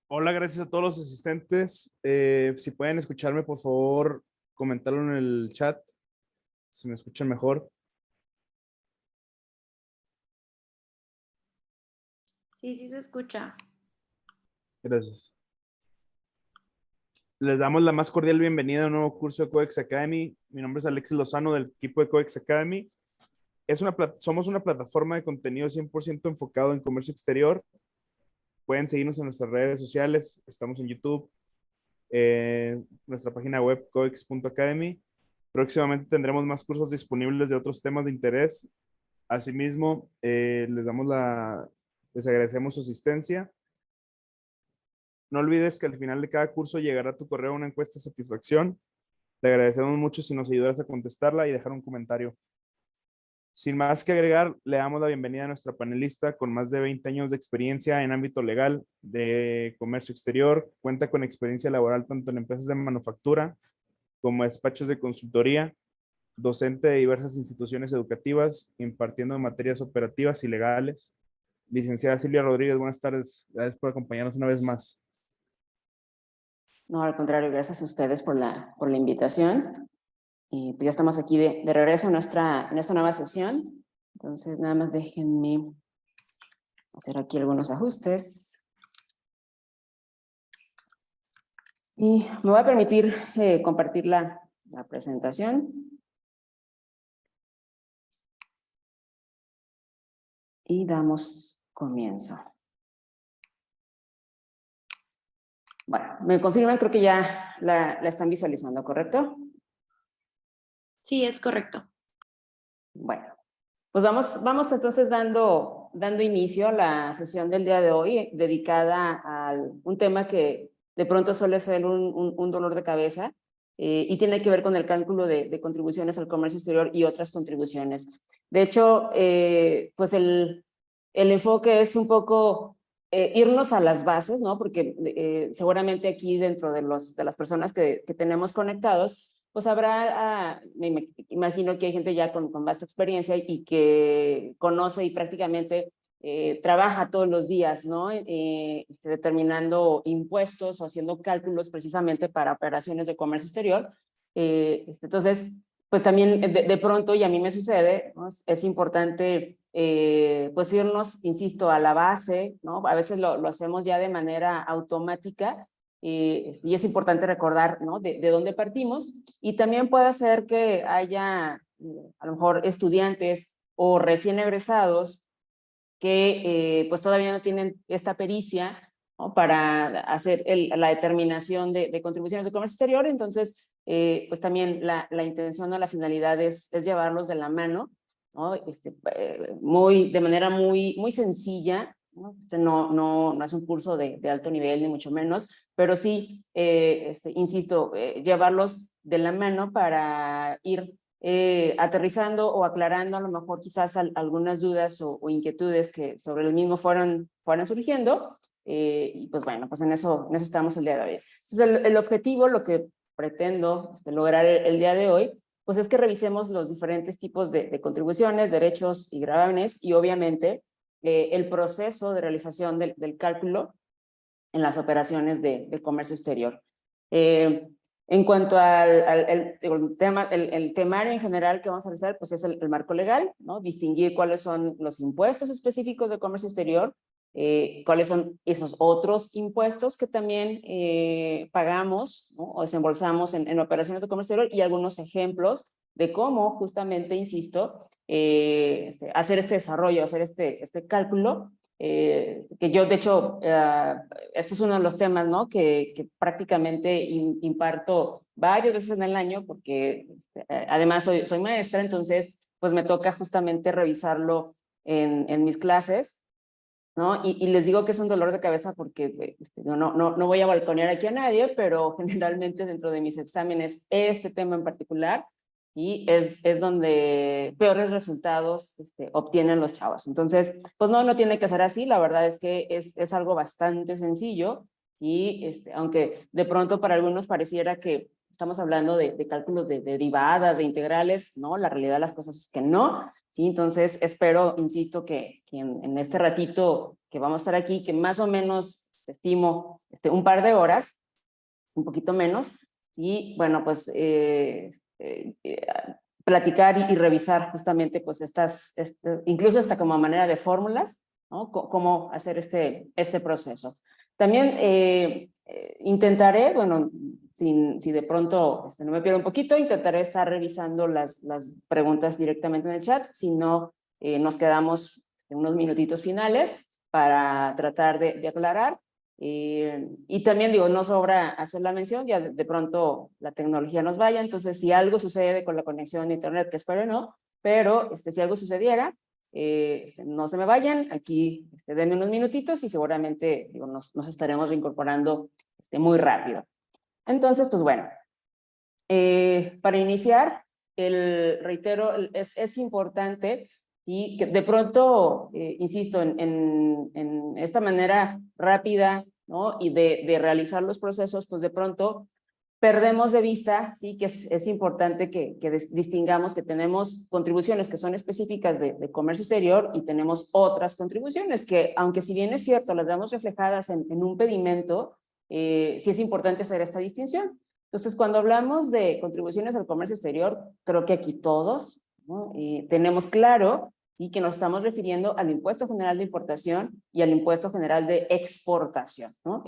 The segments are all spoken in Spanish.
Hola, gracias a todos los asistentes. Si pueden escucharme, por favor, comentarlo en el chat, si me escuchan mejor. Sí, sí se escucha. Gracias. Les damos la más cordial bienvenida a un nuevo curso de Codex Academy. Mi nombre es Alexis Lozano del equipo de Codex Academy. Somos una plataforma de contenido 100% enfocado en comercio exterior. Pueden seguirnos en nuestras redes sociales. Estamos en YouTube, nuestra página web codex.academy. Próximamente tendremos más cursos disponibles de otros temas de interés. Asimismo, les agradecemos su asistencia. No olvides que al final de cada curso llegará a tu correo una encuesta de satisfacción. Te agradecemos mucho si nos ayudas a contestarla y dejar un comentario. Sin más que agregar, le damos la bienvenida a nuestra panelista con más de 20 años de experiencia en ámbito legal, de comercio exterior. Cuenta con experiencia laboral tanto en empresas de manufactura como despachos de consultoría, docente de diversas instituciones educativas, impartiendo materias operativas y legales. Licenciada Silvia Rodríguez, buenas tardes. Gracias por acompañarnos una vez más. No, al contrario, gracias a ustedes por la invitación. Y pues ya estamos aquí de regreso en esta nueva sesión. Entonces, nada más déjenme hacer aquí algunos ajustes. Y me voy a permitir compartir la presentación. Y damos comienzo. Bueno, me confirman, creo que ya la están visualizando, ¿correcto? Sí, es correcto. Bueno, pues vamos entonces dando inicio a la sesión del día de hoy, dedicada a un tema que de pronto suele ser un dolor de cabeza y tiene que ver con el cálculo de contribuciones al comercio exterior y otras contribuciones. De hecho, pues el enfoque es un poco irnos a las bases, ¿no? Porque seguramente aquí dentro de las personas que tenemos conectados, pues habrá, me imagino que hay gente ya con vasta experiencia y que conoce y prácticamente trabaja todos los días, ¿no? Determinando impuestos o haciendo cálculos precisamente para operaciones de comercio exterior. Entonces, pues también de pronto, y a mí me sucede, ¿no? Es importante pues irnos, insisto, a la base, ¿no? A veces lo hacemos ya de manera automática y es importante recordar, ¿no? de dónde partimos, y también puede ser que haya a lo mejor estudiantes o recién egresados que pues todavía no tienen esta pericia, ¿no? Para hacer la determinación de contribuciones de comercio exterior. Entonces pues también la intención o la finalidad es llevarlos de la mano, ¿no? De manera muy sencilla, ¿no? No es un curso de alto nivel ni mucho menos, pero sí, insisto, llevarlos de la mano para ir aterrizando o aclarando a lo mejor quizás algunas dudas o inquietudes que sobre el mismo fueran surgiendo. Y pues bueno, pues en eso estamos el día de hoy. Entonces el objetivo, lo que pretendo lograr el día de hoy, pues es que revisemos los diferentes tipos de contribuciones, derechos y gravámenes, y obviamente el proceso de realización del cálculo en las operaciones de comercio exterior. En cuanto al tema, el temario en general que vamos a realizar, pues es el marco legal, ¿no? Distinguir cuáles son los impuestos específicos de comercio exterior, cuáles son esos otros impuestos que también pagamos, ¿no? O desembolsamos en operaciones de comercio exterior, y algunos ejemplos de cómo justamente, insisto, hacer este desarrollo, hacer este cálculo, que yo de hecho, este es uno de los temas, ¿no? que prácticamente imparto varias veces en el año, porque además soy maestra, entonces pues me toca justamente revisarlo en mis clases, ¿no? Y les digo que es un dolor de cabeza porque no voy a balconear aquí a nadie, pero generalmente dentro de mis exámenes este tema en particular, y es donde peores resultados obtienen los chavos. Entonces, pues no tiene que ser así. La verdad es que es algo bastante sencillo, y aunque de pronto para algunos pareciera que estamos hablando de cálculos de derivadas, de integrales, ¿no? La realidad de las cosas es que no, ¿sí? Entonces espero, insisto, que en este ratito que vamos a estar aquí, que más o menos estimo un par de horas, un poquito menos, y bueno, pues platicar y revisar justamente pues incluso hasta como manera de fórmulas, ¿no? Cómo hacer este proceso. También intentaré, bueno, si de pronto no me pierdo un poquito, intentaré estar revisando las preguntas directamente en el chat, si no nos quedamos unos minutitos finales para tratar de aclarar. Y también digo, no sobra hacer la mención, ya de pronto la tecnología nos vaya, entonces si algo sucede con la conexión a internet, que espero no, pero si algo sucediera, no se me vayan, aquí denme unos minutitos y seguramente digo, nos estaremos reincorporando muy rápido. Entonces, pues bueno, para iniciar, reitero, es importante y que de pronto, insisto, en esta manera rápida, ¿no? Y de realizar los procesos, pues de pronto perdemos de vista, sí, que es importante que distingamos que tenemos contribuciones que son específicas de comercio exterior y tenemos otras contribuciones que, aunque si bien es cierto, las vemos reflejadas en un pedimento, sí es importante hacer esta distinción. Entonces, cuando hablamos de contribuciones al comercio exterior, creo que aquí todos, ¿no? Tenemos claro y que nos estamos refiriendo al impuesto general de importación y al impuesto general de exportación, ¿no? O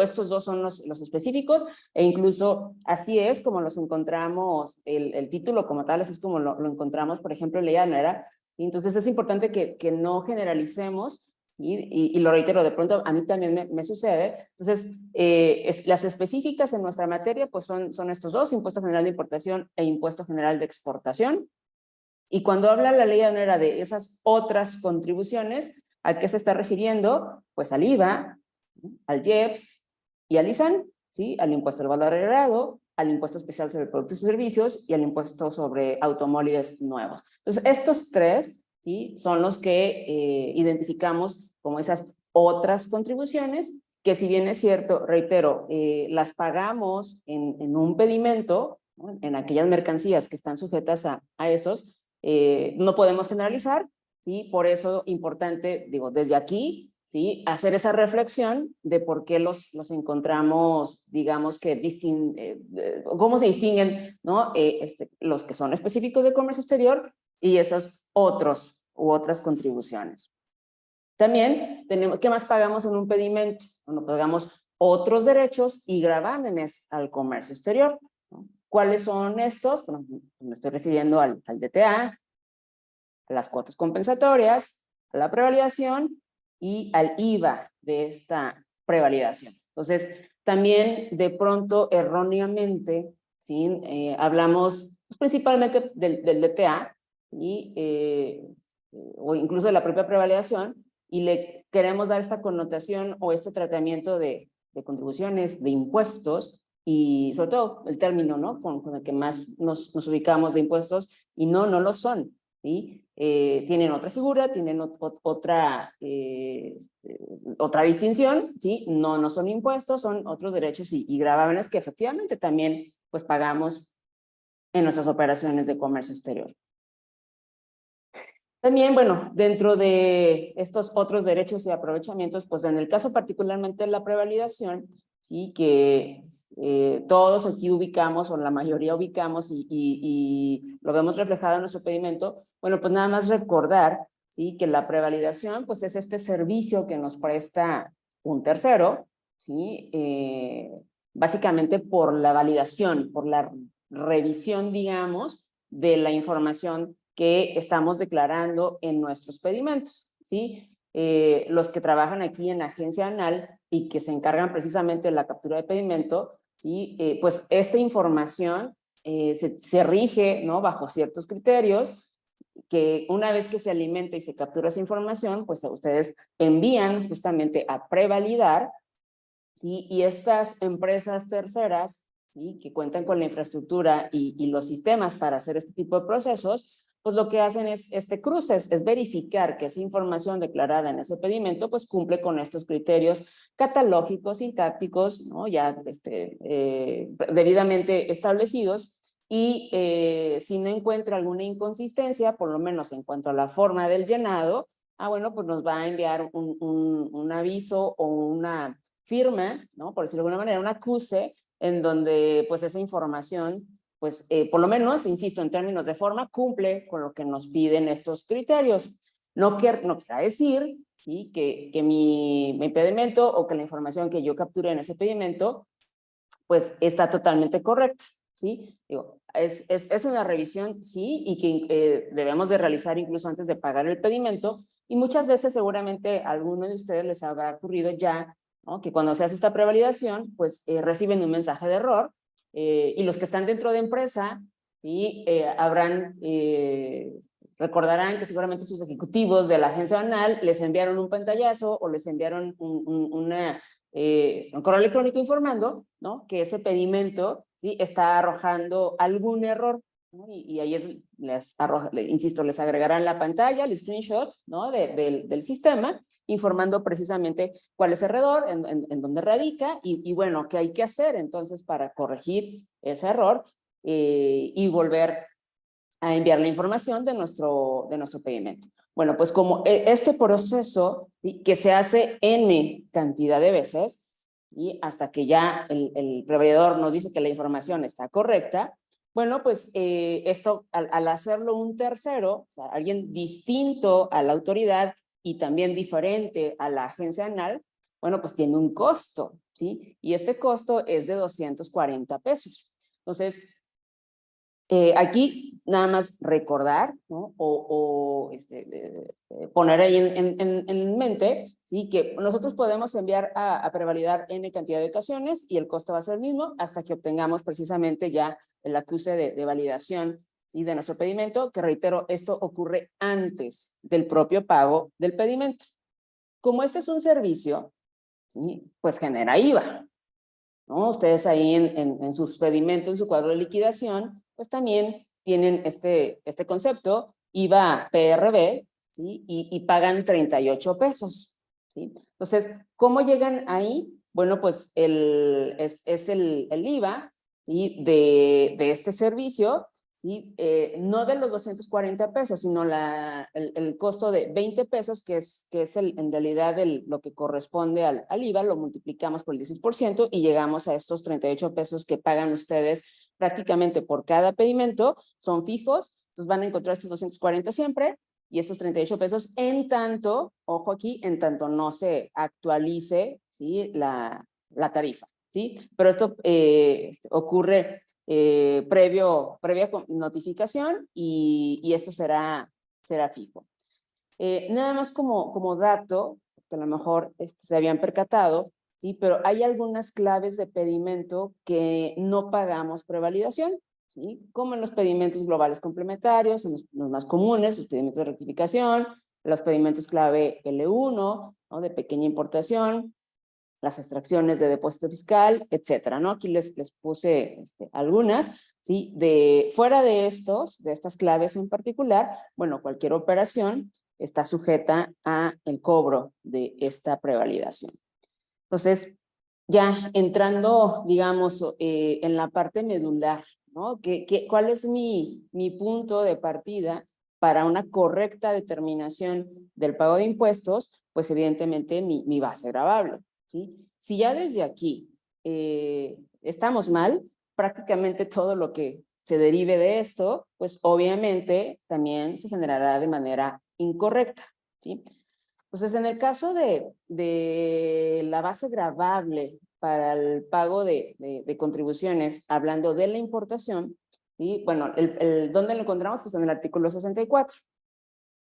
estos dos son los específicos, e incluso así es como los encontramos, el título como tal, así es como lo encontramos, por ejemplo, en Ley Aduanera, ¿sí? Entonces es importante que no generalicemos, y lo reitero, de pronto a mí también me sucede. Entonces, las específicas en nuestra materia pues son estos dos, impuesto general de importación e impuesto general de exportación. Y cuando habla la ley aduanera de esas otras contribuciones, ¿a qué se está refiriendo? Pues al IVA, al IEPS y al ISAN, ¿sí? Al impuesto al valor agregado, al impuesto especial sobre productos y servicios y al impuesto sobre automóviles nuevos. Entonces, estos tres, ¿sí? Son los que identificamos como esas otras contribuciones, que si bien es cierto, reitero, las pagamos en un pedimento, ¿no? En aquellas mercancías que están sujetas a estos, no podemos generalizar, ¿sí? Por eso importante, digo, desde aquí, ¿sí? Hacer esa reflexión de por qué los encontramos, digamos que cómo se distinguen, ¿no? Los que son específicos de comercio exterior y esos otros u otras contribuciones. También tenemos, ¿qué más pagamos en un pedimento? Bueno, pagamos otros derechos y gravámenes al comercio exterior, ¿no? ¿Cuáles son estos? Bueno, me estoy refiriendo al DTA, a las cuotas compensatorias, a la prevalidación y al IVA de esta prevalidación. Entonces, también de pronto erróneamente, ¿sí? Hablamos pues, principalmente del DTA o incluso de la propia prevalidación, y le queremos dar esta connotación o este tratamiento de contribuciones, de impuestos, y sobre todo el término, ¿no? Con el que más nos ubicamos de impuestos, y no lo son, ¿sí? Tienen otra figura, tienen otra distinción, ¿sí? No son impuestos, son otros derechos y gravámenes que efectivamente también pues pagamos en nuestras operaciones de comercio exterior. También, bueno, dentro de estos otros derechos y aprovechamientos, pues en el caso particularmente de la prevalidación, sí, que todos aquí ubicamos, o la mayoría ubicamos y lo vemos reflejado en nuestro pedimento, bueno, pues nada más recordar, sí, que la prevalidación, pues es este servicio que nos presta un tercero, sí, básicamente por la validación, por la revisión, digamos, de la información que estamos declarando en nuestros pedimentos, ¿sí? Los que trabajan aquí en la agencia ANAL y que se encargan precisamente de la captura de pedimento, ¿sí? Pues esta información se rige, ¿no? Bajo ciertos criterios que una vez que se alimenta y se captura esa información, pues ustedes envían justamente a prevalidar, ¿sí? Y estas empresas terceras, ¿sí? Que cuentan con la infraestructura y los sistemas para hacer este tipo de procesos, pues lo que hacen es este cruce, es verificar que esa información declarada en ese pedimento pues cumple con estos criterios catalógicos, sintácticos, ¿no? Ya debidamente establecidos, y si no encuentra alguna inconsistencia, por lo menos en cuanto a la forma del llenado, bueno, pues nos va a enviar un aviso o una firma, ¿no? Por decirlo de alguna manera, un acuse en donde pues esa información, pues por lo menos, insisto, en términos de forma, cumple con lo que nos piden estos criterios. No quiere decir, ¿sí? que mi pedimento o que la información que yo capture en ese pedimento pues está totalmente correcta, ¿sí? Digo, es una revisión, sí, y que debemos de realizar incluso antes de pagar el pedimento, y muchas veces seguramente a alguno de ustedes les habrá ocurrido ya, ¿no? Que cuando se hace esta prevalidación, pues reciben un mensaje de error, y los que están dentro de empresa, ¿sí? Recordarán que seguramente sus ejecutivos de la agencia banal les enviaron un pantallazo o les enviaron un correo electrónico informando, ¿no? Que ese pedimento, ¿sí? Está arrojando algún error, ¿no? Y ahí insisto, les agregarán la pantalla, el screenshot, ¿no? del sistema, informando precisamente cuál es el error, en dónde radica y bueno, qué hay que hacer entonces para corregir ese error y volver a enviar la información de nuestro pedimento. Bueno, pues como este proceso, ¿sí? Que se hace N cantidad de veces, y hasta que ya el proveedor nos dice que la información está correcta, bueno, pues esto al hacerlo un tercero, o sea, alguien distinto a la autoridad y también diferente a la agencia anal, bueno, pues tiene un costo, ¿sí? Y este costo es de 240 pesos. Entonces, aquí nada más recordar, ¿no? Poner ahí en mente, ¿sí? Que nosotros podemos enviar a prevalidar N cantidad de ocasiones y el costo va a ser el mismo hasta que obtengamos precisamente ya el acuse de validación, ¿sí? De nuestro pedimento, que reitero, esto ocurre antes del propio pago del pedimento. Como este es un servicio, ¿sí? Pues genera IVA, ¿no? Ustedes ahí en sus pedimentos, en su cuadro de liquidación, pues también tienen este concepto, IVA PRB, ¿sí? Y pagan 38 pesos, ¿sí? Entonces, ¿cómo llegan ahí? Bueno, pues es el IVA, ¿sí? de este servicio, ¿sí? No de los 240 pesos, sino el costo de 20 pesos, que es en realidad lo que corresponde al IVA, lo multiplicamos por el 16% y llegamos a estos 38 pesos que pagan ustedes prácticamente por cada pedimento, son fijos, entonces van a encontrar estos 240 siempre, y estos 38 pesos en tanto, ojo aquí, en tanto no se actualice, ¿sí? la tarifa, ¿sí? Pero esto ocurre previa notificación y esto será fijo. Nada más como dato, que a lo mejor se habían percatado, ¿sí? Pero hay algunas claves de pedimento que no pagamos prevalidación, ¿sí? Como en los pedimentos globales complementarios, en los más comunes, los pedimentos de rectificación, los pedimentos clave L1, ¿no? De pequeña importación, las extracciones de depósito fiscal, etcétera, ¿no? Aquí les puse algunas, ¿sí? Fuera de estas claves en particular, bueno, cualquier operación está sujeta a el cobro de esta prevalidación. Entonces, ya entrando, digamos, en la parte medular, ¿no? ¿Cuál es mi punto de partida para una correcta determinación del pago de impuestos? Pues evidentemente mi base gravable, ¿sí? Si ya desde aquí estamos mal, prácticamente todo lo que se derive de esto, pues obviamente también se generará de manera incorrecta, ¿sí? Entonces, en el caso de la base gravable para el pago de contribuciones, hablando de la importación, ¿sí? Bueno, ¿dónde lo encontramos? Pues en el artículo 64,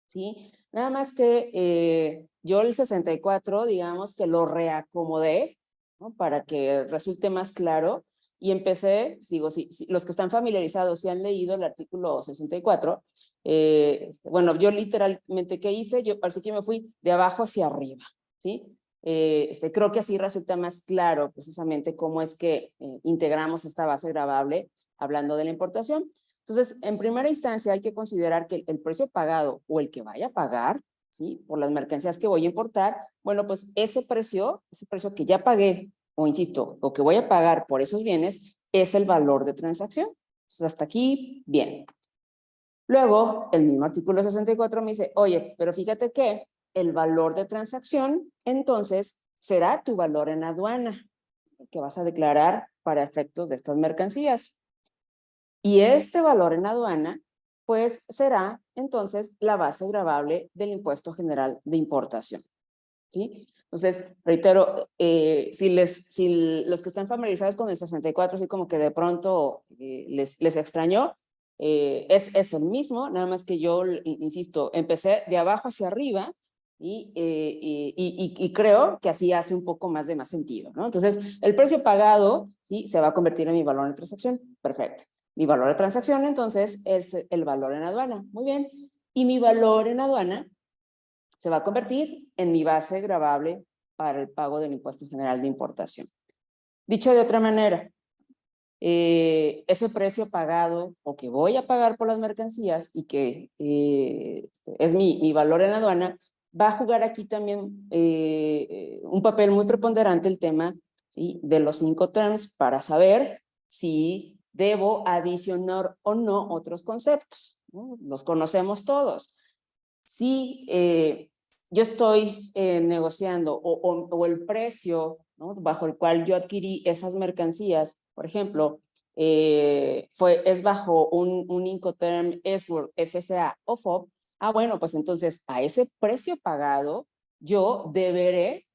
¿sí? Nada más que yo el 64, digamos que lo reacomodé, ¿no? Para que resulte más claro, y empecé, digo, si los que están familiarizados, si han leído el artículo 64, bueno, yo literalmente, ¿qué hice? Yo parece que me fui de abajo hacia arriba, ¿sí? Creo que así resulta más claro precisamente cómo es que integramos esta base gravable hablando de la importación. Entonces, en primera instancia hay que considerar que el precio pagado o el que vaya a pagar, ¿sí? Por las mercancías que voy a importar, bueno, pues ese precio que ya pagué, o insisto, o que voy a pagar por esos bienes, es el valor de transacción. Entonces, hasta aquí, bien. Luego, el mismo artículo 64 me dice, oye, pero fíjate que el valor de transacción, entonces, será tu valor en aduana, que vas a declarar para efectos de estas mercancías. Y este valor en aduana, pues será entonces la base gravable del impuesto general de importación. ¿Sí? Entonces, reitero, si los que están familiarizados con el 64, así como que de pronto les extrañó, es el mismo, nada más que yo, insisto, empecé de abajo hacia arriba y creo que así hace un poco más sentido, ¿no? Entonces, el precio pagado, ¿sí? Se va a convertir en mi valor de transacción. Perfecto. Mi valor de transacción, entonces, es el valor en aduana. Muy bien. Y mi valor en aduana se va a convertir en mi base gravable para el pago del impuesto general de importación. Dicho de otra manera, ese precio pagado o que voy a pagar por las mercancías y que es mi valor en aduana, va a jugar aquí también un papel muy preponderante el tema, ¿sí? De los Incoterms para saber si debo adicionar o no otros conceptos, ¿no? Los conocemos todos. Si yo estoy negociando o el precio, ¿no? Bajo el cual yo adquirí esas mercancías, por ejemplo, es bajo un Incoterm S-Word, FCA o FOB, bueno, pues entonces a ese precio pagado yo deberé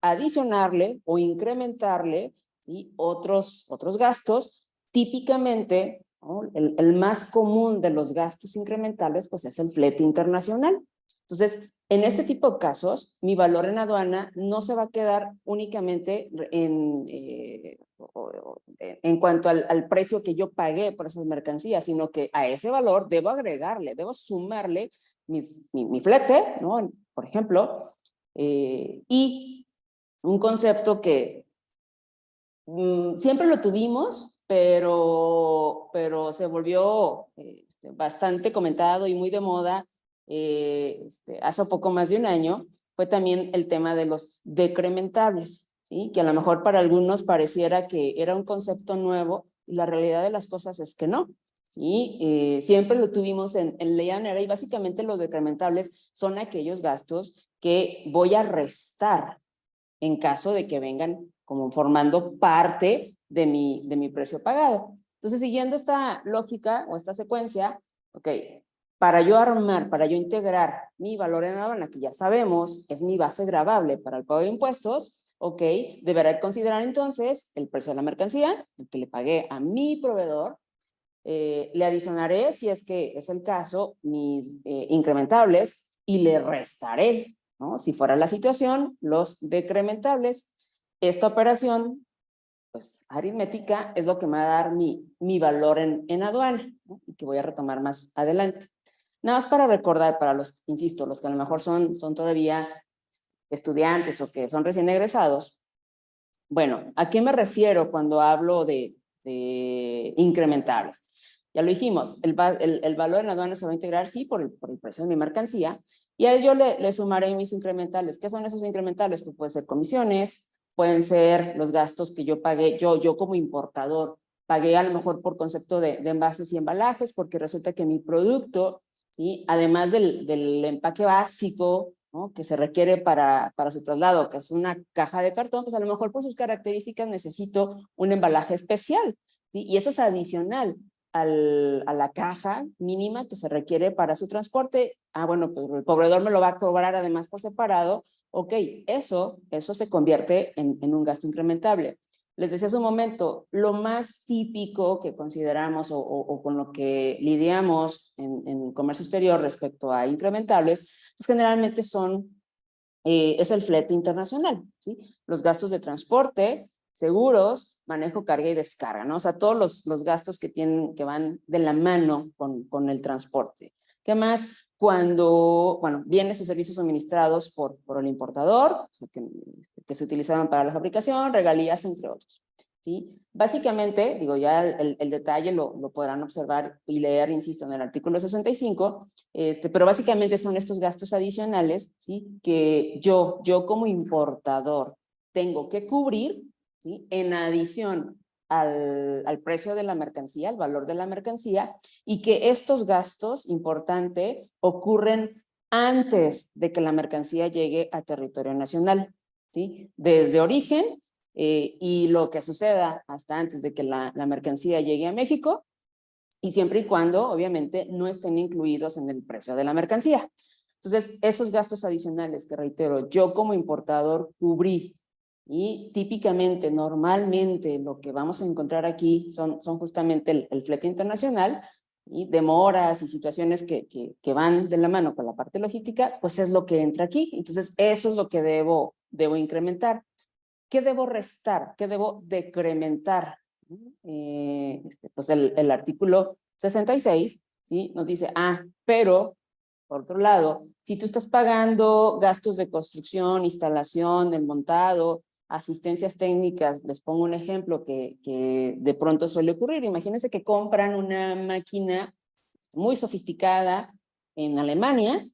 adicionarle o incrementarle, ¿sí? otros gastos. Típicamente, ¿no? El más común de los gastos incrementales pues es el flete internacional. Entonces, en este tipo de casos, mi valor en aduana no se va a quedar únicamente en cuanto al precio que yo pagué por esas mercancías, sino que a ese valor debo agregarle, debo sumarle mi flete, ¿no? Por ejemplo, y un concepto que siempre lo tuvimos, pero se volvió bastante comentado y muy de moda hace poco más de un año, fue también el tema de los decrementables, ¿sí? Que a lo mejor para algunos pareciera que era un concepto nuevo y la realidad de las cosas es que no. ¿Sí? Siempre lo tuvimos en ley anera y básicamente los decrementables son aquellos gastos que voy a restar en caso de que vengan como formando parte de mi precio pagado. Entonces, siguiendo esta lógica o esta secuencia, ok, para yo integrar mi valor en aduana, que ya sabemos es mi base gravable para el pago de impuestos, ok, deberé considerar entonces el precio de la mercancía, el que le pagué a mi proveedor, le adicionaré, si es que es el caso, mis incrementables y le restaré, ¿no? Si fuera la situación, los decrementables. Esta operación, pues aritmética, es lo que me va a dar mi valor en aduana, ¿no? Y que voy a retomar más adelante. Nada más para recordar, para los, insisto, los que a lo mejor son todavía estudiantes o que son recién egresados. Bueno, ¿a qué me refiero cuando hablo de incrementables? Ya lo dijimos, el valor en la aduana se va a integrar, sí, por el precio de mi mercancía, y a ello le sumaré mis incrementales. ¿Qué son esos incrementales? Pues pueden ser comisiones, pueden ser los gastos que yo pagué, yo como importador, pagué a lo mejor por concepto de envases y embalajes, porque resulta que mi producto, ¿sí? Además del empaque básico, ¿no? Que se requiere para su traslado, que es una caja de cartón, pues a lo mejor por sus características necesito un embalaje especial, ¿sí? Y eso es adicional a la caja mínima que se requiere para su transporte. Bueno, pues el proveedor me lo va a cobrar además por separado. Ok, eso se convierte en un gasto incrementable. Les decía hace un momento, lo más típico que consideramos o con lo que lidiamos en comercio exterior respecto a incrementables, pues generalmente es el flete internacional, ¿sí? Los gastos de transporte, seguros, manejo, carga y descarga, ¿no? O sea, todos los gastos que van de la mano con el transporte. ¿Qué más? Cuando, vienen sus servicios suministrados por el importador, o sea, que se utilizaban para la fabricación, regalías, entre otros, ¿sí? Básicamente, digo, ya el detalle lo podrán observar y leer, insisto, en el artículo 65, pero básicamente son estos gastos adicionales, ¿sí? Que yo como importador tengo que cubrir, ¿sí? En adición al precio de la mercancía, al valor de la mercancía, y que estos gastos, importante, ocurren antes de que la mercancía llegue a territorio nacional, ¿sí? Desde origen y lo que suceda hasta antes de que la mercancía llegue a México, y siempre y cuando, obviamente, no estén incluidos en el precio de la mercancía. Entonces, esos gastos adicionales que, reitero, yo como importador cubrí, y típicamente, normalmente, lo que vamos a encontrar aquí son justamente el flete internacional, y demoras y situaciones que van de la mano con la parte logística, pues es lo que entra aquí. Entonces, eso es lo que debo incrementar. ¿Qué debo restar? ¿Qué debo decrementar? Pues el artículo 66, ¿sí? Nos dice, pero, por otro lado, si tú estás pagando gastos de construcción, instalación, el montado, asistencias técnicas, les pongo un ejemplo que de pronto suele ocurrir. Imagínense que compran una máquina muy sofisticada en Alemania,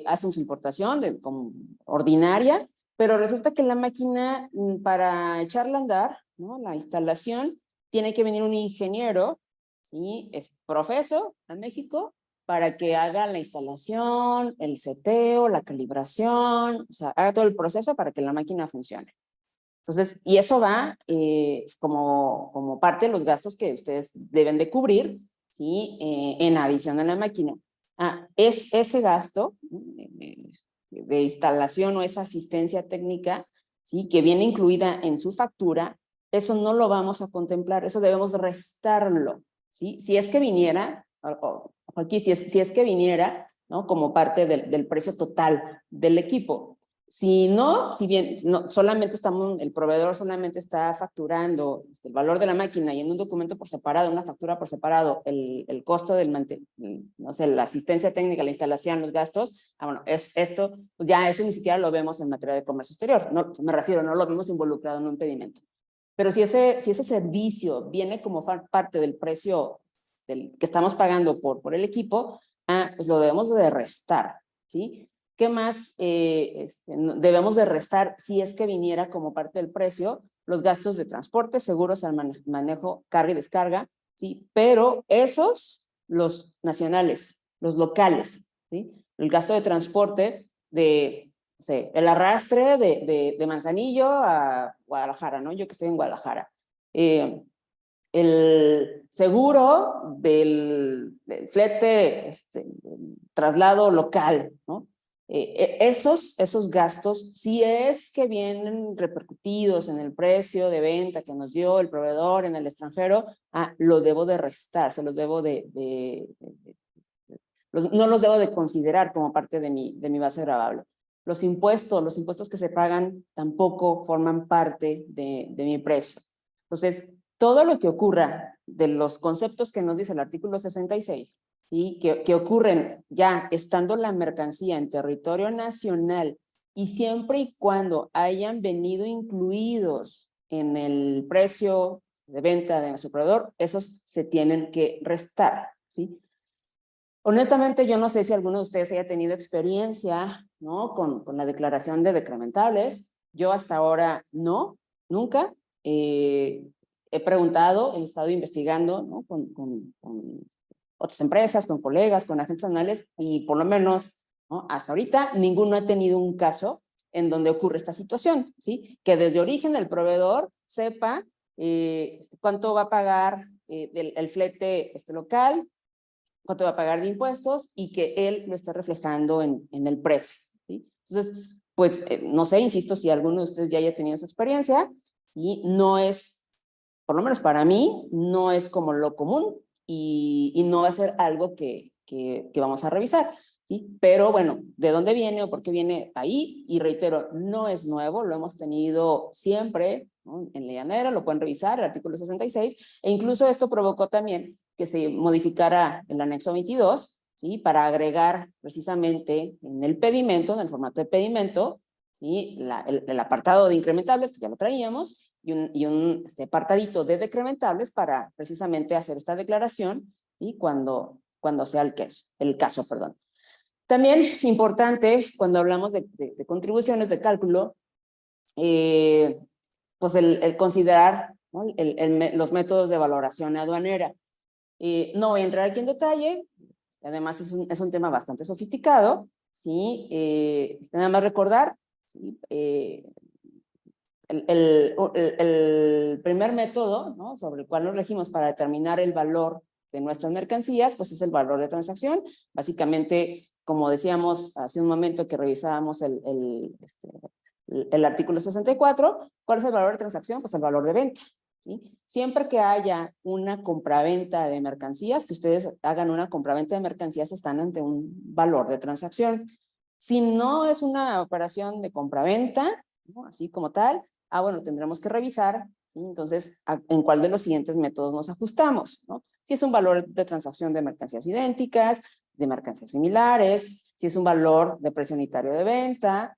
hacen su importación como ordinaria, pero resulta que la máquina, para echarla a andar, ¿no? La instalación, tiene que venir un ingeniero, ¿sí? Es profeso a México, para que haga la instalación, el seteo, la calibración, o sea, haga todo el proceso para que la máquina funcione. Entonces, y eso va como parte de los gastos que ustedes deben de cubrir, ¿sí? En adición a la máquina. Es ese gasto de instalación o esa asistencia técnica, ¿sí? Que viene incluida en su factura, eso no lo vamos a contemplar, eso debemos restarlo, ¿sí? Si es que viniera, aquí si es que viniera, ¿no? Como parte del precio total del equipo. Si no, si bien no, solamente el proveedor solamente está facturando el valor de la máquina y en un documento por separado, una factura por separado, el costo del no sé, la asistencia técnica, la instalación, los gastos, bueno, esto, pues ya eso ni siquiera lo vemos en materia de comercio exterior, no, me refiero, no lo vimos involucrado en un pedimento. Pero si ese servicio viene como parte del precio que estamos pagando por el equipo, pues lo debemos de restar, ¿sí? ¿Qué más debemos de restar si es que viniera como parte del precio? Los gastos de transporte, seguros al manejo, carga y descarga, ¿sí? Pero esos, los nacionales, los locales, ¿sí? El gasto de transporte no sé, el arrastre de Manzanillo a Guadalajara, ¿no? Yo que estoy en Guadalajara. El seguro del flete, traslado local, ¿no? Esos gastos, si es que vienen repercutidos en el precio de venta que nos dio el proveedor en el extranjero, lo debo de restar, se los debo no los debo de considerar como parte de mi base gravable. Los impuestos que se pagan tampoco forman parte de mi precio. Entonces, todo lo que ocurra de los conceptos que nos dice el artículo 66, ¿sí? que ocurren ya estando la mercancía en territorio nacional y siempre y cuando hayan venido incluidos en el precio de venta de nuestro proveedor, esos se tienen que restar, ¿sí? Honestamente, yo no sé si alguno de ustedes haya tenido experiencia, ¿no? con la declaración de decrementables. Yo hasta ahora no, nunca. He preguntado, he estado investigando, ¿no? con otras empresas, con colegas, con agentes nacionales, y por lo menos, ¿no? Hasta ahorita ninguno ha tenido un caso en donde ocurre esta situación, ¿sí? Que desde origen el proveedor sepa cuánto va a pagar el flete local, cuánto va a pagar de impuestos y que él lo esté reflejando en el precio, ¿sí? Entonces, pues, no sé, insisto, si alguno de ustedes ya haya tenido esa experiencia, y no es, por lo menos para mí, no es como lo común y no va a ser algo que vamos a revisar, ¿sí? Pero bueno, ¿de dónde viene o por qué viene ahí? Y reitero, no es nuevo, lo hemos tenido siempre, ¿no? En Ley Llanera, lo pueden revisar, el artículo 66, e incluso esto provocó también que se modificara el anexo 22, ¿sí? Para agregar precisamente en el pedimento, en el formato de pedimento, ¿sí? El apartado de incrementables, que ya lo traíamos, y un apartadito de decrementables para precisamente hacer esta declaración, ¿sí? Cuando sea el caso. También importante, cuando hablamos de contribuciones de cálculo, pues el considerar, ¿no? los métodos de valoración aduanera. No voy a entrar aquí en detalle, además es un tema bastante sofisticado, ¿sí? Nada más recordar, ¿sí? El primer método, ¿no?, sobre el cual nos regimos para determinar el valor de nuestras mercancías, pues es el valor de transacción. Básicamente, como decíamos hace un momento que revisábamos el artículo 64, ¿cuál es el valor de transacción? Pues el valor de venta, ¿sí? Siempre que haya una compraventa de mercancías, que ustedes hagan una compraventa de mercancías, están ante un valor de transacción. Si no es una operación de compraventa, ¿no?, así como tal, bueno, tendremos que revisar, ¿sí? Entonces, ¿en cuál de los siguientes métodos nos ajustamos, ¿no? Si es un valor de transacción de mercancías idénticas, de mercancías similares, si es un valor de precio unitario de venta,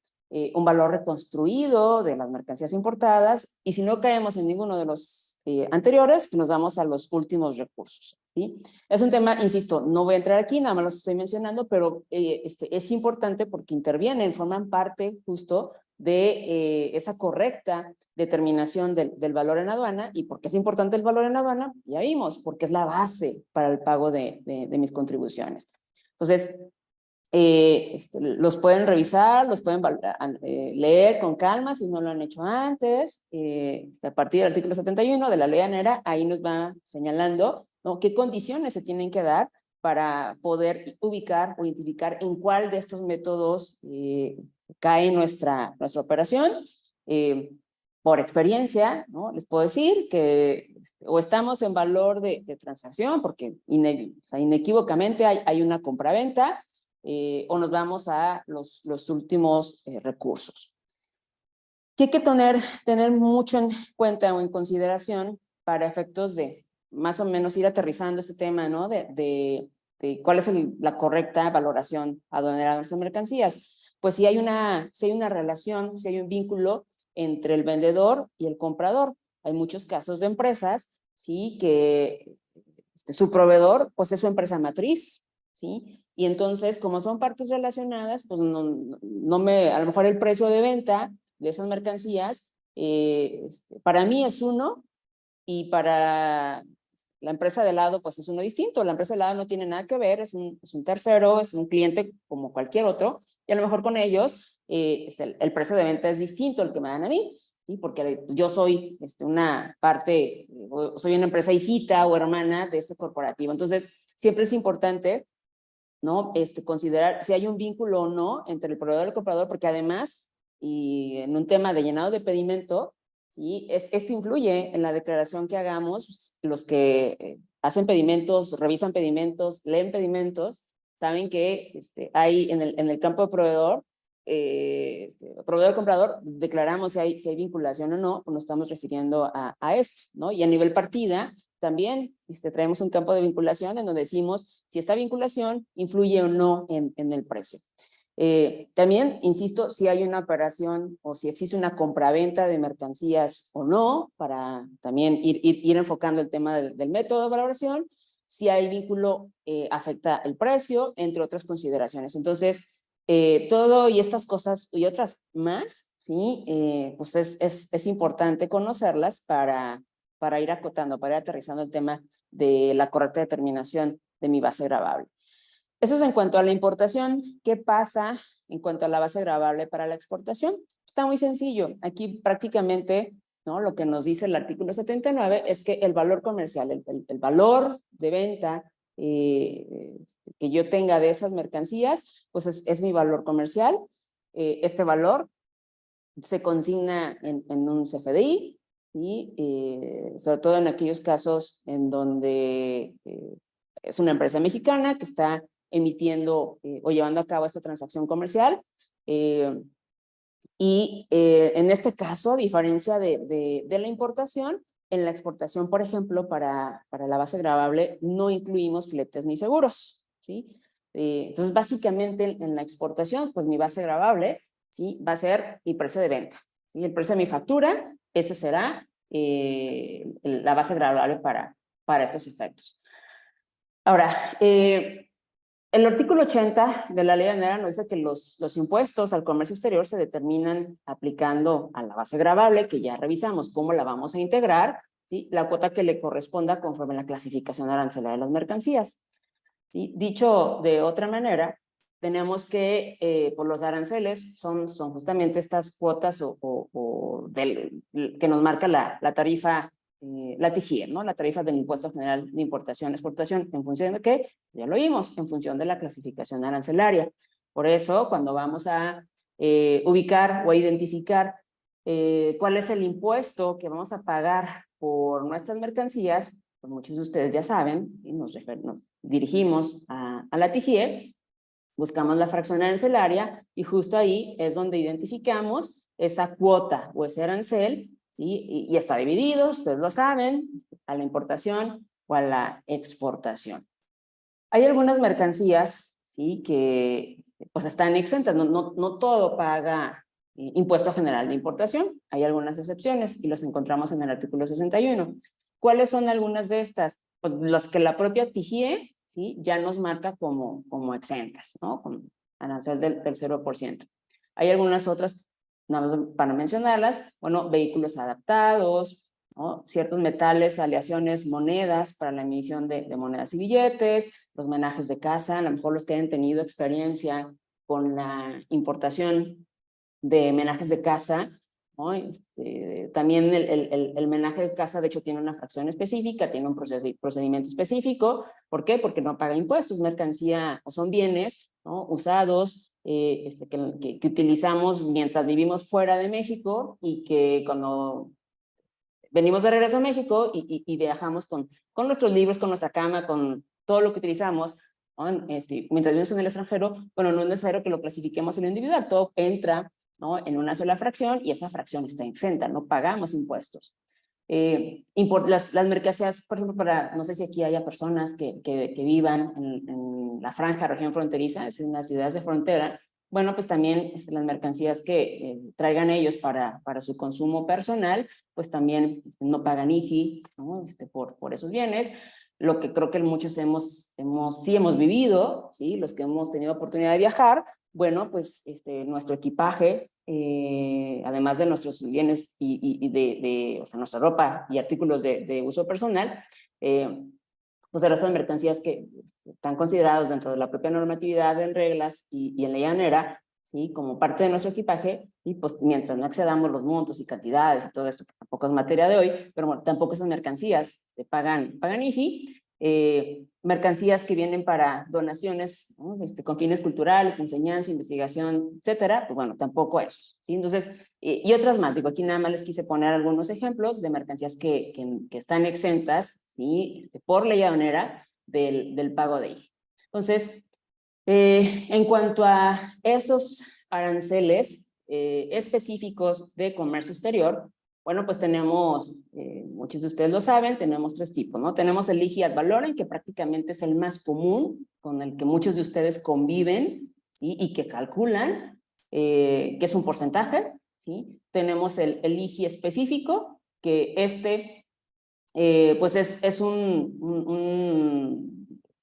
un valor reconstruido de las mercancías importadas, y si no caemos en ninguno de los anteriores, nos vamos a los últimos recursos, ¿sí? Es un tema, insisto, no voy a entrar aquí, nada más los estoy mencionando, pero es importante porque intervienen, forman parte justo de esa correcta determinación del valor en aduana. ¿Y por qué es importante el valor en aduana? Ya vimos, porque es la base para el pago de mis contribuciones. Entonces, los pueden revisar, los pueden leer con calma si no lo han hecho antes. A partir del artículo 71 de la ley aduanera, ahí nos va señalando, ¿no?, qué condiciones se tienen que dar para poder ubicar o identificar en cuál de estos métodos cae nuestra operación. Por experiencia, ¿no?, les puedo decir que o estamos en valor de transacción, porque inequívocamente hay una compraventa, o nos vamos a los últimos recursos. ¿Qué hay que tener mucho en cuenta o en consideración para efectos de más o menos ir aterrizando este tema, ¿no?, de cuál es la correcta valoración aduanera de nuestras mercancías? Pues si hay una relación, si hay un vínculo entre el vendedor y el comprador. Hay muchos casos de empresas, ¿sí?, que su proveedor pues es su empresa matriz, ¿sí? Y entonces, como son partes relacionadas, pues a lo mejor el precio de venta de esas mercancías para mí es uno, y para la empresa de lado pues es uno distinto. La empresa de lado no tiene nada que ver, es un tercero, es un cliente como cualquier otro, y a lo mejor con ellos el precio de venta es distinto al que me dan a mí, ¿sí? Porque yo soy una parte, soy una empresa hijita o hermana de este corporativo. Entonces, siempre es importante, ¿no?, considerar si hay un vínculo o no entre el proveedor y el comprador, porque además, y en un tema de llenado de pedimento, ¿sí?, esto influye en la declaración que hagamos. Los que hacen pedimentos, revisan pedimentos, leen pedimentos, saben que hay en el campo de proveedor, proveedor-comprador, declaramos si hay vinculación o no, nos estamos refiriendo a esto, ¿no? Y a nivel partida, también traemos un campo de vinculación en donde decimos si esta vinculación influye o no en el precio. También, insisto, si hay una operación o si existe una compraventa de mercancías o no, para también ir enfocando el tema del método de valoración. Si hay vínculo, afecta el precio, entre otras consideraciones. Entonces, todo y estas cosas y otras más, ¿sí? Pues es importante conocerlas para ir acotando, para ir aterrizando el tema de la correcta determinación de mi base gravable. Eso es en cuanto a la importación. ¿Qué pasa en cuanto a la base gravable para la exportación? Está muy sencillo. Aquí prácticamente, ¿no?, lo que nos dice el artículo 79 es que el valor comercial, el valor de venta que yo tenga de esas mercancías, pues es mi valor comercial. Este valor se consigna en un CFDI, y sobre todo en aquellos casos en donde es una empresa mexicana que está emitiendo o llevando a cabo esta transacción comercial. En este caso, a diferencia de la importación, en la exportación, por ejemplo, para la base gravable, no incluimos fletes ni seguros, ¿sí? Entonces, básicamente, en la exportación, pues mi base gravable, ¿sí?, va a ser mi precio de venta, ¿sí? El precio de mi factura, ese será la base gravable para estos efectos. Ahora, el artículo 80 de la ley aduanera nos dice que los impuestos al comercio exterior se determinan aplicando a la base gravable, que ya revisamos cómo la vamos a integrar, ¿sí?, la cuota que le corresponda conforme a la clasificación arancelaria de las mercancías. ¿sí? Dicho de otra manera, tenemos que, por los aranceles, son justamente estas cuotas que nos marca la tarifa, la TIGIE, ¿no? La tarifa del Impuesto General de Importación y Exportación, ¿en función de qué? Ya lo vimos, en función de la clasificación arancelaria. Por eso, cuando vamos a ubicar o a identificar cuál es el impuesto que vamos a pagar por nuestras mercancías, pues muchos de ustedes ya saben, ¿sí? Nos dirigimos a la TIGIE, buscamos la fracción arancelaria y justo ahí es donde identificamos esa cuota o ese arancel, ¿sí? Y está dividido, ustedes lo saben, a la importación o a la exportación. Hay algunas mercancías, ¿sí? Que pues están exentas, no todo paga impuesto general de importación, hay algunas excepciones y los encontramos en el artículo 61. ¿Cuáles son algunas de estas? Pues las que la propia TIGIE, ¿sí? Ya nos marca como exentas, ¿no? Con arancel del 0%. Hay algunas otras, nada más para mencionarlas, bueno, vehículos adaptados, ¿no? Ciertos metales, aleaciones, monedas para la emisión de monedas y billetes, los menajes de casa, a lo mejor los que hayan tenido experiencia con la importación de menajes de casa, ¿no? También el menaje de casa, de hecho, tiene una fracción específica, tiene un procedimiento específico. ¿Por qué? Porque no paga impuestos, mercancía o son bienes, ¿no? Usados, que utilizamos mientras vivimos fuera de México y que cuando venimos de regreso a México y viajamos con nuestros libros, con nuestra cama, con todo lo que utilizamos, ¿no? Mientras vivimos en el extranjero, bueno, no es necesario que lo clasifiquemos en lo individual, todo entra, ¿no? En una sola fracción y esa fracción está exenta, no pagamos impuestos. Las mercancías, por ejemplo, no sé si aquí haya personas que vivan en la franja, región fronteriza, es en las ciudades de frontera, bueno, pues también las mercancías que traigan ellos para su consumo personal, pues también no pagan IGI, ¿no? Por esos bienes. Lo que creo que muchos sí hemos vivido, ¿sí? Los que hemos tenido oportunidad de viajar, bueno, pues nuestro equipaje, además de nuestros bienes o sea, nuestra ropa y artículos de uso personal, pues el resto de mercancías que están considerados dentro de la propia normatividad en reglas y en ley aduanera, ¿sí? Como parte de nuestro equipaje, y pues mientras no excedamos los montos y cantidades y todo esto, que tampoco es materia de hoy, pero bueno, tampoco esas mercancías pagan IGI. Mercancías que vienen para donaciones, ¿no? Con fines culturales, enseñanza, investigación, etcétera, pues bueno, tampoco esos, ¿sí? Entonces, y otras más, digo, aquí nada más les quise poner algunos ejemplos de mercancías que están exentas, ¿sí? Por ley aduanera del pago de IGI. Entonces, en cuanto a esos aranceles específicos de comercio exterior, bueno, pues tenemos, muchos de ustedes lo saben, tenemos tres tipos, ¿no? Tenemos el IGI ad valorem, que prácticamente es el más común, con el que muchos de ustedes conviven, ¿sí? Y que calculan, que es un porcentaje, ¿sí? Tenemos el IGI específico, que pues es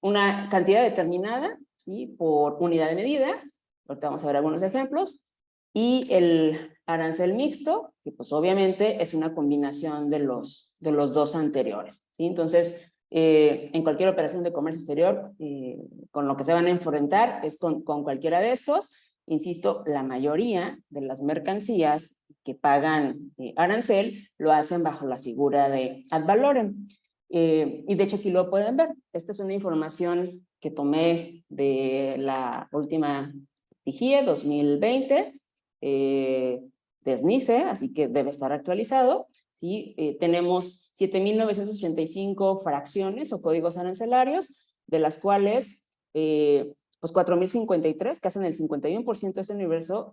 una cantidad determinada, ¿sí? Por unidad de medida. Ahorita vamos a ver algunos ejemplos. Y el arancel mixto, que pues obviamente es una combinación de los dos anteriores, ¿sí? Entonces, en cualquier operación de comercio exterior, con lo que se van a enfrentar es con cualquiera de estos. Insisto, la mayoría de las mercancías que pagan arancel lo hacen bajo la figura de ad valorem. Y de hecho aquí lo pueden ver. Esta es una información que tomé de la última TIGIE 2020, de SNICE, así que debe estar actualizado, ¿sí? Tenemos 7,985 fracciones o códigos arancelarios, de las cuales pues 4,053, que hacen el 51% de este universo,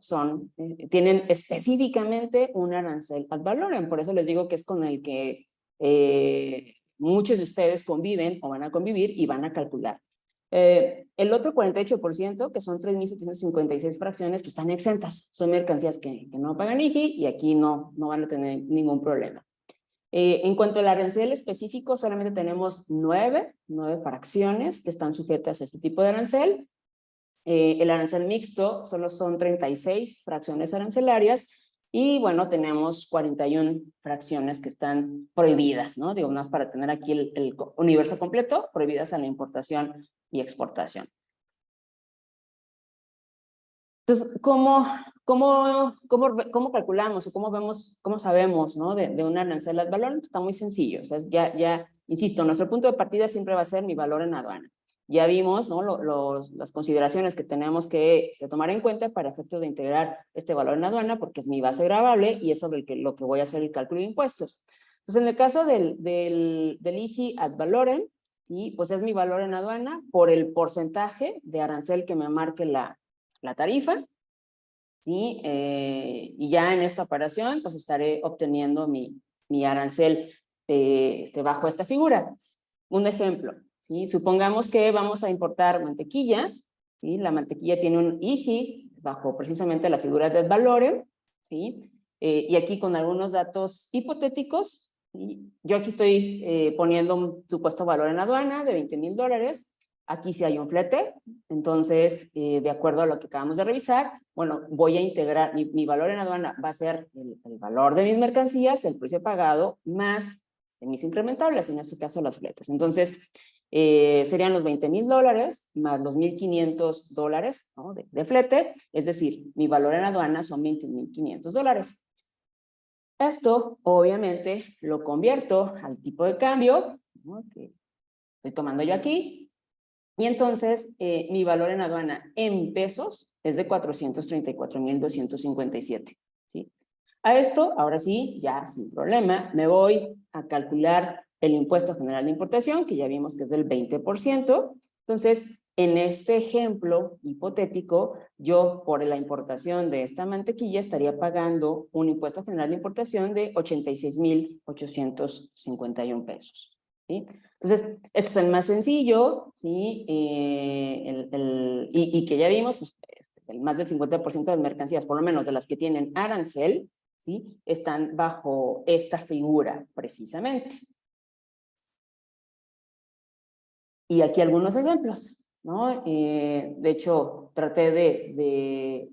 tienen específicamente un arancel ad valorem. Por eso les digo que es con el que muchos de ustedes conviven o van a convivir y van a calcular. El otro 48%, que son 3,756 fracciones, que están exentas, son mercancías que no pagan IGI y aquí no van a tener ningún problema. En cuanto al arancel específico, solamente tenemos 9 fracciones que están sujetas a este tipo de arancel. El arancel mixto solo son 36 fracciones arancelarias y bueno, tenemos 41 fracciones que están prohibidas, ¿no? Digo, más para tener aquí el universo completo, prohibidas a la importación y exportación. Entonces, ¿cómo calculamos o cómo sabemos, ¿no? de un arancel ad valorem? Está muy sencillo. O sea, insisto, nuestro punto de partida siempre va a ser mi valor en aduana. Ya vimos, ¿no? las consideraciones que tenemos que tomar en cuenta para efectos de integrar este valor en aduana, porque es mi base gravable y es sobre lo que voy a hacer el cálculo de impuestos. Entonces, en el caso del IGI ad valorem, ¿sí? Pues es mi valor en aduana por el porcentaje de arancel que me marque la tarifa, ¿sí? Y ya en esta operación, pues estaré obteniendo mi arancel bajo esta figura. Un ejemplo, ¿sí? Supongamos que vamos a importar mantequilla, ¿sí? La mantequilla tiene un IGI bajo precisamente la figura del valor, ¿sí? Y aquí con algunos datos hipotéticos, ¿sí? Yo aquí estoy poniendo un supuesto valor en aduana de $20,000. Aquí sí hay un flete, entonces, de acuerdo a lo que acabamos de revisar, bueno, voy a integrar, mi valor en aduana va a ser el valor de mis mercancías, el precio pagado, más de mis incrementables, en este caso los fletes. Entonces, serían los $20,000 más los $1,500, ¿no? de flete, es decir, mi valor en aduana son $21,500. Esto, obviamente, lo convierto al tipo de cambio, ¿no? que estoy tomando yo aquí, y entonces mi valor en aduana en pesos es de 434,257, ¿sí? A esto, ahora sí, ya sin problema, me voy a calcular el impuesto general de importación, que ya vimos que es del 20%. Entonces, en este ejemplo hipotético, yo por la importación de esta mantequilla estaría pagando un impuesto general de importación de 86,851 pesos, ¿sí? Entonces, este es el más sencillo, ¿sí? Y que ya vimos, pues, el más del 50% de las mercancías, por lo menos de las que tienen arancel, ¿sí? Están bajo esta figura, precisamente. Y aquí algunos ejemplos, ¿no? De hecho, traté de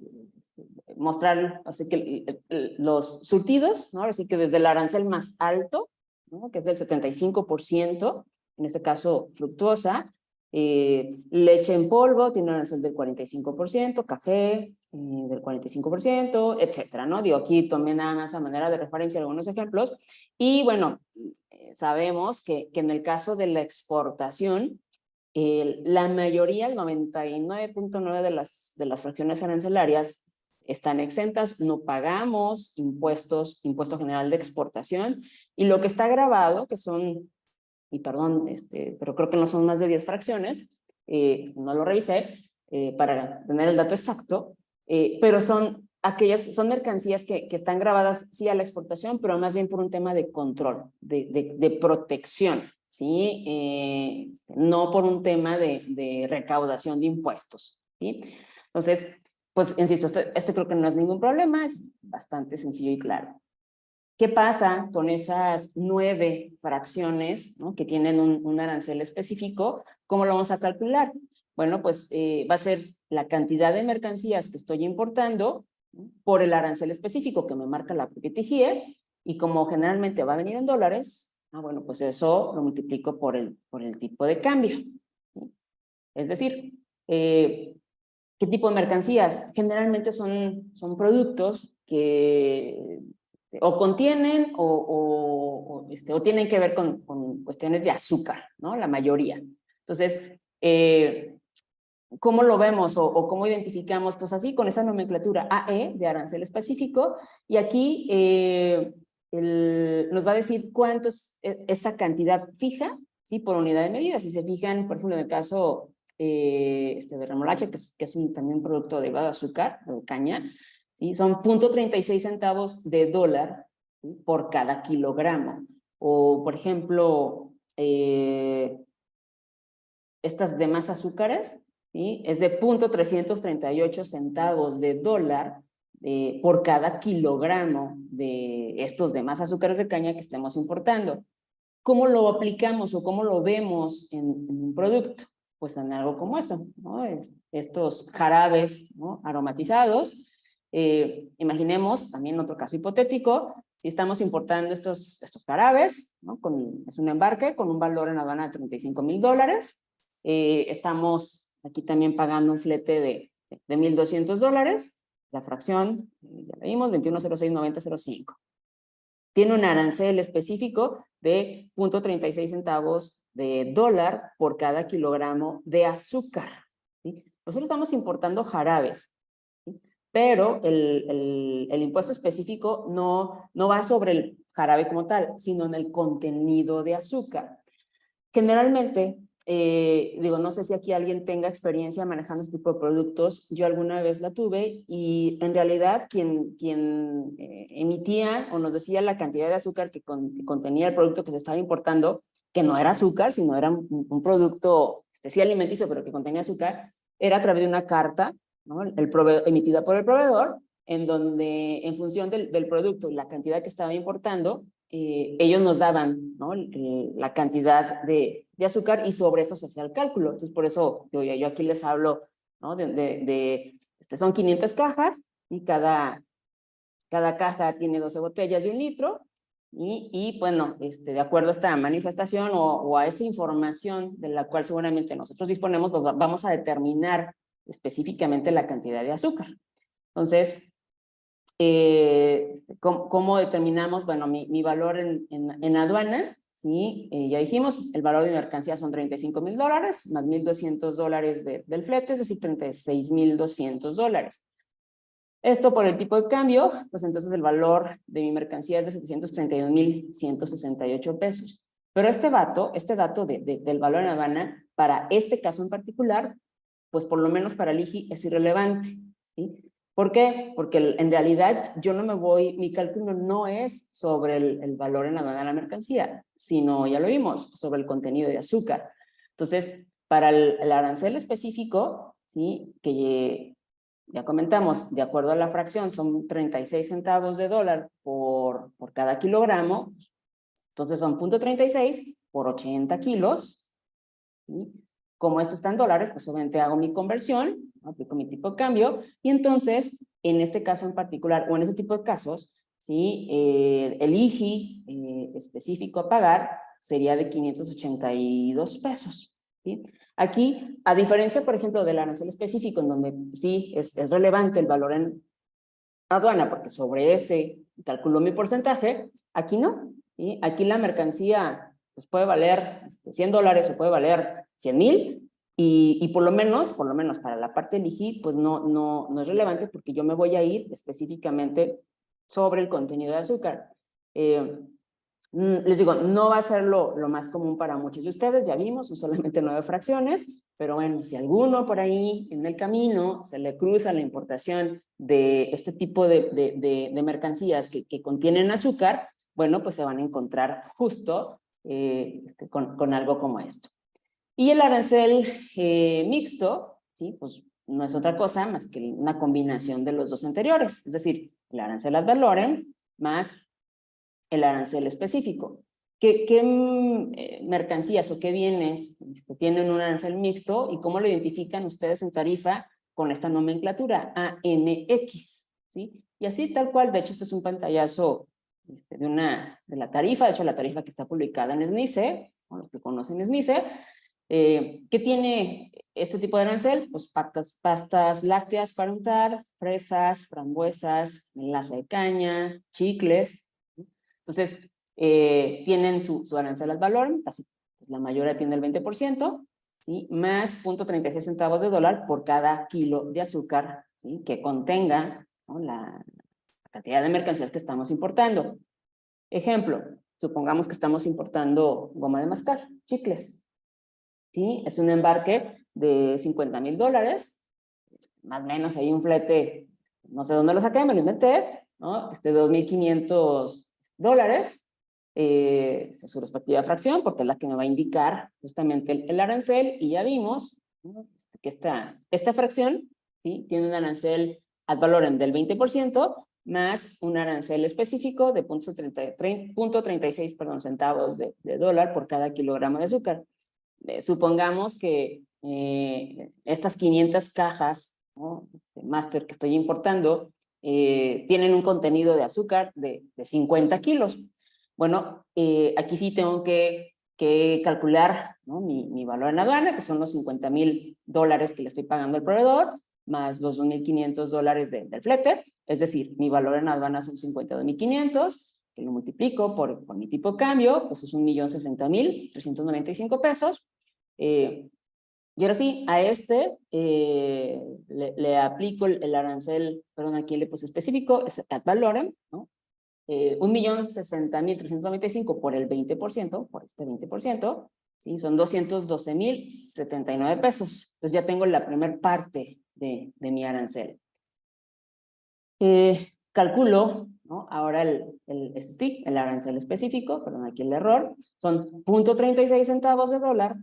mostrar, así que los surtidos, ¿no? Así que desde el arancel más alto, ¿no? Que es del 75%, en este caso fructuosa, leche en polvo tiene un arancel del 45%, café del 45%, etcétera, ¿no? Digo, aquí tomé nada más a manera de referencia algunos ejemplos. Y bueno, sabemos que en el caso de la exportación, la mayoría, el 99.9% de las fracciones arancelarias están exentas, no pagamos impuesto general de exportación, y lo que está grabado, que son, y perdón, pero creo que no son más de 10 fracciones, no lo revisé para tener el dato exacto, pero son mercancías que están grabadas sí a la exportación, pero más bien por un tema de control, de protección, ¿sí? No por un tema de recaudación de impuestos, ¿sí? Entonces, pues insisto, este creo que no es ningún problema, es bastante sencillo y claro. ¿Qué pasa con esas 9 fracciones, ¿no? que tienen un arancel específico? ¿Cómo lo vamos a calcular? Bueno, pues va a ser la cantidad de mercancías que estoy importando, ¿no? por el arancel específico que me marca la propia TIGIE, y como generalmente va a venir en dólares, bueno, pues eso lo multiplico por el tipo de cambio, ¿sí? Es decir, ¿qué tipo de mercancías? Generalmente son productos que o contienen o tienen que ver con cuestiones de azúcar, ¿no? La mayoría. Entonces, ¿cómo lo vemos o cómo identificamos? Pues así, con esa nomenclatura AE de arancel específico, y aquí nos va a decir cuánto es esa cantidad fija, ¿sí? Por unidad de medida. Si se fijan, por ejemplo, en el caso de remolacha, que es también un producto derivado de azúcar, de caña, ¿sí? Son 0.36 centavos de dólar, ¿sí? por cada kilogramo. O, por ejemplo, estas demás azúcares, ¿sí? Es de 0.338 centavos de dólar por cada kilogramo de estos demás azúcares de caña que estemos importando. ¿Cómo lo aplicamos o cómo lo vemos en un producto? Pues en algo como esto, ¿no? Estos jarabes, ¿no? aromatizados. Imaginemos, también otro caso hipotético, si estamos importando estos jarabes, ¿no? Es un embarque con un valor en aduana de $35,000, estamos aquí también pagando un flete de $1,200. La fracción, ya la vimos, 21.069005. Tiene un arancel específico de 0.36 centavos de dólar por cada kilogramo de azúcar, ¿sí? Nosotros estamos importando jarabes, ¿sí? Pero el impuesto específico no va sobre el jarabe como tal, sino en el contenido de azúcar. Generalmente, no sé si aquí alguien tenga experiencia manejando este tipo de productos. Yo alguna vez la tuve y en realidad quien emitía o nos decía la cantidad de azúcar que contenía el producto que se estaba importando, que no era azúcar, sino era un producto sí alimenticio, pero que contenía azúcar, era a través de una carta, ¿no? Emitida por el proveedor, en donde en función del producto y la cantidad que estaba importando, ellos nos daban, ¿no? La cantidad de azúcar y sobre eso se hacía el cálculo. Entonces, por eso yo aquí les hablo, ¿no? Son 500 cajas y cada caja tiene 12 botellas de 1 litro y bueno, de acuerdo a esta manifestación o a esta información de la cual seguramente nosotros disponemos, pues vamos a determinar específicamente la cantidad de azúcar. Entonces, ¿cómo determinamos? Bueno, mi valor en aduana, ¿sí? Ya dijimos, el valor de mercancía son $35,000, más $1,200 del flete, es decir, $36,200. Esto por el tipo de cambio, pues entonces el valor de mi mercancía es de 732,168 pesos. Pero este dato del valor en aduana, para este caso en particular, pues por lo menos para el IGI es irrelevante, ¿sí? ¿Por qué? Porque en realidad mi cálculo no es sobre el valor en la aduana de la mercancía, sino, ya lo vimos, sobre el contenido de azúcar. Entonces, para el arancel específico, ¿sí? Que ya comentamos, de acuerdo a la fracción, son 36 centavos de dólar por cada kilogramo, entonces son 0.36 por 80 kilos, ¿sí? Como esto está en dólares, pues obviamente hago mi conversión, aplico mi tipo de cambio, y entonces, en este caso en particular, o en este tipo de casos, ¿sí? El IGI específico a pagar sería de 582 pesos, ¿sí? Aquí, a diferencia, por ejemplo, del arancel específico, en donde sí es relevante el valor en aduana, porque sobre ese calculo mi porcentaje, aquí no, ¿sí? Aquí la mercancía pues puede valer $100 o puede valer 100,000 y por lo menos para la parte del IGI, pues no es relevante porque yo me voy a ir específicamente sobre el contenido de azúcar. Les digo, no va a ser lo más común para muchos de ustedes, ya vimos, son solamente 9 fracciones, pero bueno, si alguno por ahí en el camino se le cruza la importación de este tipo de mercancías que contienen azúcar, bueno, pues se van a encontrar justo con algo como esto. Y el arancel mixto, ¿sí? Pues no es otra cosa más que una combinación de los dos anteriores, es decir, el arancel ad valorem más el arancel específico. ¿Qué mercancías o qué bienes tienen un arancel mixto y cómo lo identifican ustedes en tarifa con esta nomenclatura? AMX, ¿sí? Y así tal cual, de hecho este es un pantallazo de la tarifa, de hecho la tarifa que está publicada en SNICE, o los que conocen SNICE. ¿Qué tiene este tipo de arancel? Pues pastas lácteas para untar, fresas, frambuesas, melaza de caña, chicles. Entonces, tienen su arancel al valor, la mayoría tiene el 20%, ¿sí? Más 0.36 centavos de dólar por cada kilo de azúcar, ¿sí? Que contenga, ¿no? la cantidad de mercancías que estamos importando. Ejemplo, supongamos que estamos importando goma de mascar, chicles, ¿sí? Es un embarque de $50,000, más o menos hay un flete, no sé dónde lo saqué, me lo inventé, ¿no? $2,500, su respectiva fracción, porque es la que me va a indicar justamente el arancel, y ya vimos, ¿no? Que esta fracción, ¿sí? Tiene un arancel ad valorem del 20%, más un arancel específico de 0.36 centavos de dólar por cada kilogramo de azúcar. Supongamos que estas 500 cajas, ¿no? de máster que estoy importando, tienen un contenido de azúcar de 50 kilos. Bueno, aquí sí tengo que que calcular, ¿no? mi valor en aduana, que son los $50,000 que le estoy pagando al proveedor, más los $2,500 del flete, es decir, mi valor en aduana son 52,500, que lo multiplico por mi tipo de cambio, pues es 1,060,395 pesos. Y ahora sí, a le aplico el arancel, perdón, aquí le puse específico, es ad valorem, ¿no? 1,060,395 por el 20%, por este 20%, ¿sí? Son 212,079 pesos. Entonces ya tengo la primera parte de mi arancel. Calculo, ¿no? Ahora el arancel específico, perdón, aquí el error, son 0.36 centavos de dólar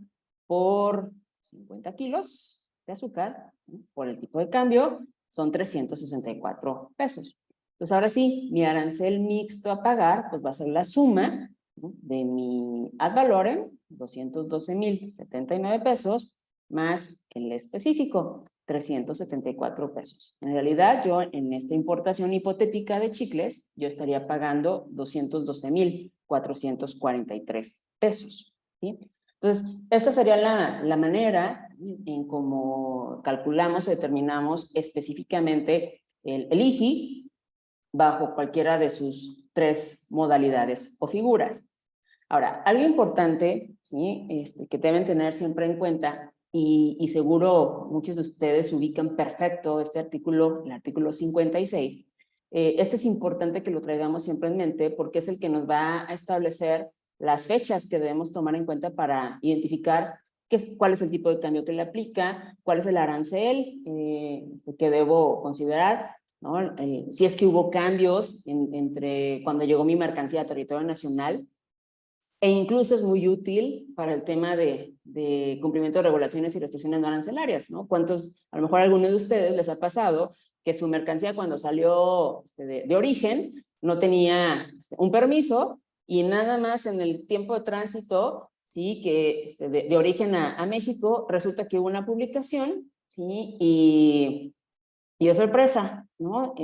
por 50 kilos de azúcar, ¿no? Por el tipo de cambio, son 364 pesos. Entonces ahora sí, mi arancel mixto a pagar, pues va a ser la suma, ¿no? De mi ad valorem, 212,079 pesos, más el específico, 374 pesos. En realidad, yo en esta importación hipotética de chicles, yo estaría pagando 212,443 pesos, ¿sí? Entonces, esta sería la manera en cómo calculamos o determinamos específicamente el IGI bajo cualquiera de sus 3 modalidades o figuras. Ahora, algo importante, ¿sí? Que deben tener siempre en cuenta, y seguro muchos de ustedes ubican perfecto este artículo, el artículo 56. Este es importante que lo traigamos siempre en mente porque es el que nos va a establecer las fechas que debemos tomar en cuenta para identificar cuál es el tipo de cambio que le aplica, cuál es el arancel que debo considerar, ¿no? Si es que hubo cambios entre cuando llegó mi mercancía a territorio nacional, e incluso es muy útil para el tema de cumplimiento de regulaciones y restricciones no arancelarias, ¿no? A lo mejor a algunos de ustedes les ha pasado que su mercancía cuando salió de origen no tenía un permiso y nada más en el tiempo de tránsito, ¿sí? Que de origen a México, resulta que hubo una publicación, ¿sí? Y de sorpresa, ¿no?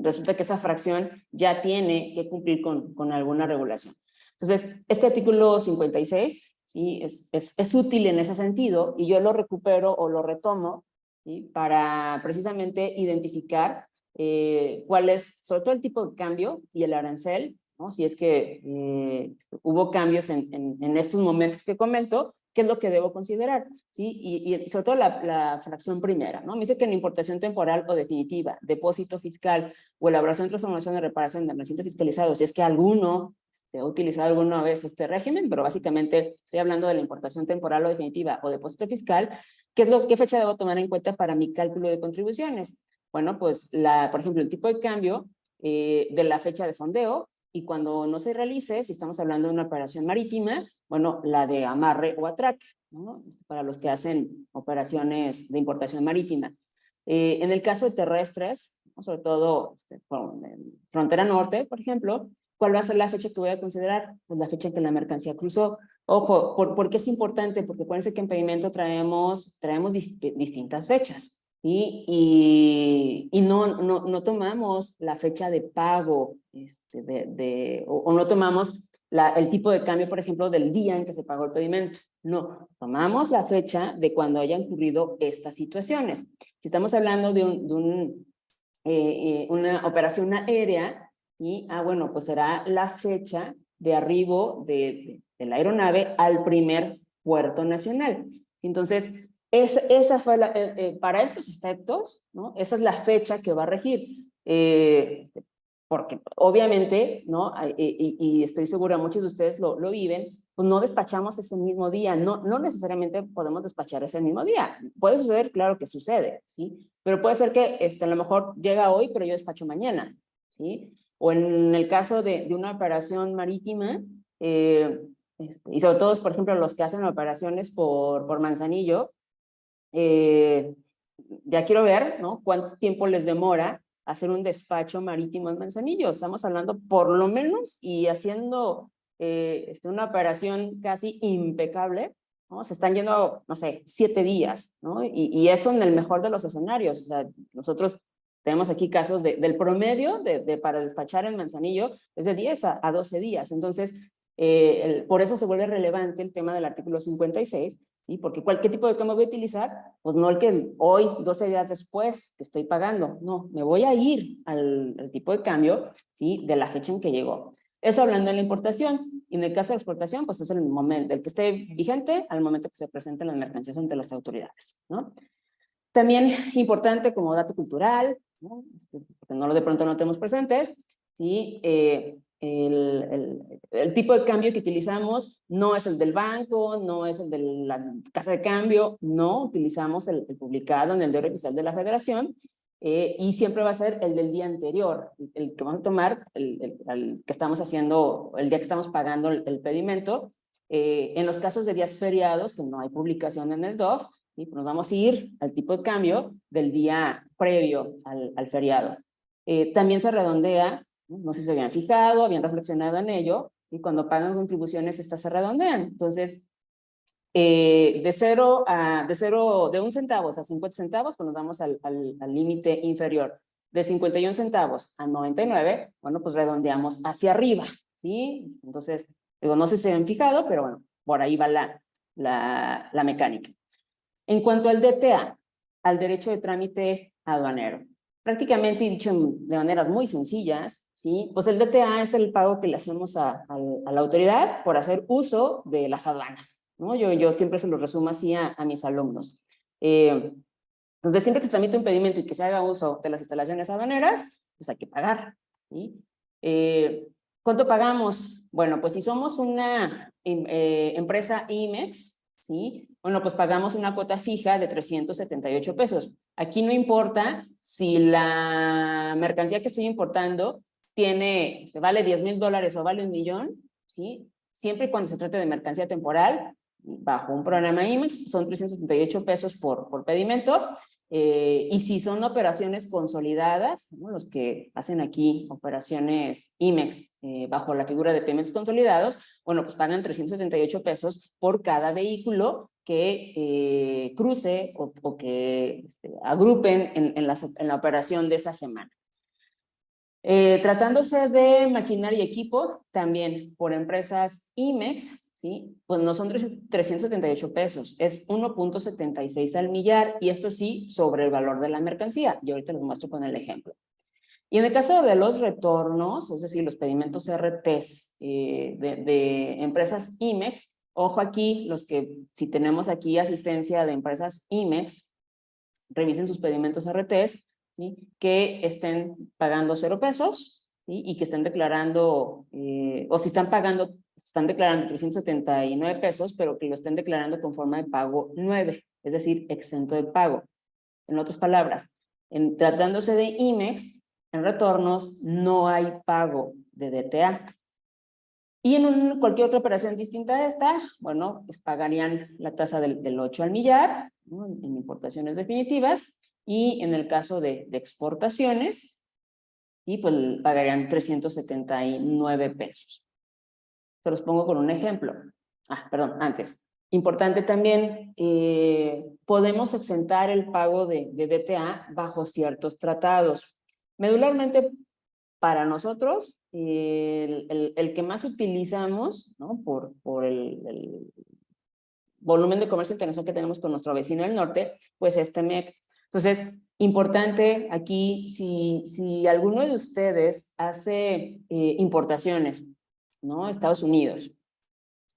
Resulta que esa fracción ya tiene que cumplir con alguna regulación. Entonces, este artículo 56, ¿sí? Es útil en ese sentido y yo lo recupero o lo retomo, ¿sí? Para precisamente identificar cuál es, sobre todo el tipo de cambio y el arancel, ¿no? Si es que hubo cambios en estos momentos que comento, ¿qué es lo que debo considerar? ¿Sí? Y sobre todo la fracción primera, ¿no? Me dice que en importación temporal o definitiva, depósito fiscal o elaboración, transformación y reparación del recinto fiscalizado, si es que alguno ha utilizado alguna vez este régimen, pero básicamente estoy hablando de la importación temporal o definitiva o depósito fiscal, ¿qué fecha debo tomar en cuenta para mi cálculo de contribuciones? Bueno, pues por ejemplo, el tipo de cambio de la fecha de fondeo, y cuando no se realice, si estamos hablando de una operación marítima, bueno, la de amarre o atraque, ¿no? Para los que hacen operaciones de importación marítima. En el caso de terrestres, ¿no? Sobre todo frontera norte, por ejemplo, ¿cuál va a ser la fecha que voy a considerar? Pues la fecha en que la mercancía cruzó. Ojo, ¿por qué es importante? Porque acuérdense que en pedimento traemos distintas fechas, ¿sí? Y no tomamos la fecha de pago, o no tomamos el tipo de cambio, por ejemplo, del día en que se pagó el pedimento. No, tomamos la fecha de cuando hayan ocurrido estas situaciones. Si estamos hablando de una operación aérea, ¿sí? Bueno, pues será la fecha de arribo de la aeronave al primer puerto nacional. Entonces, esa fue para estos efectos, ¿no? Esa es la fecha que va a regir. Porque obviamente, ¿no? Y estoy segura muchos de ustedes lo viven, pues no despachamos ese mismo día, no necesariamente podemos despachar ese mismo día. Puede suceder, claro que sucede, ¿sí? Pero puede ser que a lo mejor llega hoy, pero yo despacho mañana, ¿sí? O en el caso de una operación marítima, y sobre todo, por ejemplo, los que hacen operaciones por Manzanillo, ya quiero ver, ¿no? Cuánto tiempo les demora hacer un despacho marítimo en Manzanillo. Estamos hablando por lo menos y haciendo una operación casi impecable, ¿no? Se están yendo, no sé, 7 días, ¿no? Y eso en el mejor de los escenarios. O sea, nosotros tenemos aquí casos del promedio para despachar en Manzanillo es de 10 a 12 días. Entonces, Por eso se vuelve relevante el tema del artículo 56, ¿sí? Porque ¿qué tipo de cambio voy a utilizar? Pues no el que hoy, 12 días después, que estoy pagando. No, me voy a ir al tipo de cambio, ¿sí? De la fecha en que llegó. Eso hablando de la importación. Y en el caso de la exportación, pues es el momento, el que esté vigente al momento que se presenten las mercancías ante las autoridades, ¿no? También importante como dato cultural, ¿no? Porque no lo de pronto no tenemos presentes, ¿sí? El tipo de cambio que utilizamos no es el del banco, no es el de la casa de cambio, no, utilizamos el publicado en el Diario Oficial de la Federación, y siempre va a ser el del día anterior, el que vamos a tomar, el que estamos haciendo, el día que estamos pagando el pedimento. En los casos de días feriados, que no hay publicación en el DOF, ¿sí? Pues nos vamos a ir al tipo de cambio del día previo al feriado. También se redondea, no sé si se habían fijado, habían reflexionado en ello, y cuando pagan contribuciones estas se redondean. Entonces, de 1 centavo a 50 centavos, pues nos vamos al límite inferior. De 51 centavos a 99, bueno, pues redondeamos hacia arriba, ¿sí? Entonces, digo, no sé si se han fijado, pero bueno, por ahí va la mecánica. En cuanto al DTA, al derecho de trámite aduanero, prácticamente dicho de maneras muy sencillas, ¿sí? Pues el DTA es el pago que le hacemos a la autoridad por hacer uso de las aduanas, ¿no? Yo siempre se lo resumo así a mis alumnos. Entonces, siempre que se tramite un pedimento y que se haga uso de las instalaciones aduaneras, pues hay que pagar, ¿sí? ¿Cuánto pagamos? Bueno, pues si somos una empresa IMEX, ¿sí? Bueno, pues pagamos una cuota fija de 378 pesos. Aquí no importa si la mercancía que estoy importando vale $10,000 o vale $1,000,000, ¿sí? Siempre y cuando se trate de mercancía temporal, bajo un programa IMEX, son 378 pesos por pedimento. Y si son operaciones consolidadas, ¿no? Los que hacen aquí operaciones IMEX bajo la figura de Pemex consolidados, bueno, pues pagan 378 pesos por cada vehículo que cruce o que agrupen en la operación de esa semana. Tratándose de maquinaria y equipo, también por empresas IMEX, ¿sí? Pues no son 378 pesos, es 1.76 al millar, y esto sí sobre el valor de la mercancía. Yo ahorita les muestro con el ejemplo. Y en el caso de los retornos, es decir, los pedimentos RTs de empresas IMEX, ojo aquí, si tenemos aquí asistencia de empresas IMEX, revisen sus pedimentos RTs, ¿sí? Que estén pagando 0 pesos, ¿sí? Y que estén declarando, o si están pagando, están declarando 379 pesos, pero que lo estén declarando con forma de pago 9, es decir, exento de pago. En otras palabras, tratándose de IMEX, en retornos no hay pago de DTA. Y en cualquier otra operación distinta a esta, bueno, pues pagarían la tasa del 8 al millar, ¿no? En importaciones definitivas, y en el caso de exportaciones, y pues pagarían 379 pesos. Se los pongo con un ejemplo. Perdón, antes. Importante también, podemos exentar el pago de DTA bajo ciertos tratados. Medularmente, para nosotros, el que más utilizamos, ¿no? por el volumen de comercio internacional que tenemos con nuestro vecino del norte, pues es TEMEC. Entonces, importante aquí, si alguno de ustedes hace importaciones, ¿no? Estados Unidos,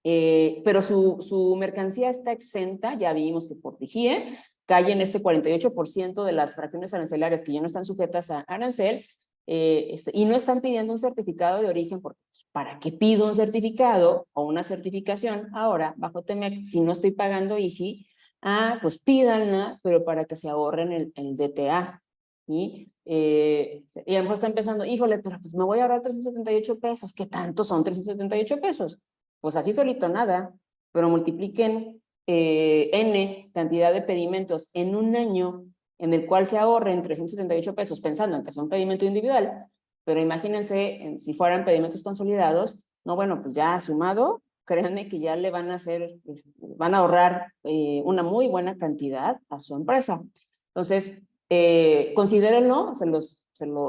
pero su mercancía está exenta, ya vimos que por TIGIE cae en este 48% de las fracciones arancelarias que ya no están sujetas a arancel, y no están pidiendo un certificado de origen, porque ¿para qué pido un certificado o una certificación ahora bajo TEMEC si no estoy pagando IGI? Pues pídanla, pero para que se ahorren el DTA. Y a lo mejor están pensando, híjole, pero pues me voy a ahorrar 378 pesos. ¿Qué tanto son 378 pesos? Pues así solito nada, pero multipliquen N cantidad de pedimentos en un año en el cual se ahorren 378 pesos pensando en que es un pedimento individual, pero imagínense si fueran pedimentos consolidados, no, bueno, pues ya sumado, créanme que ya le van a hacer, van a ahorrar una muy buena cantidad a su empresa. Entonces, considérenlo,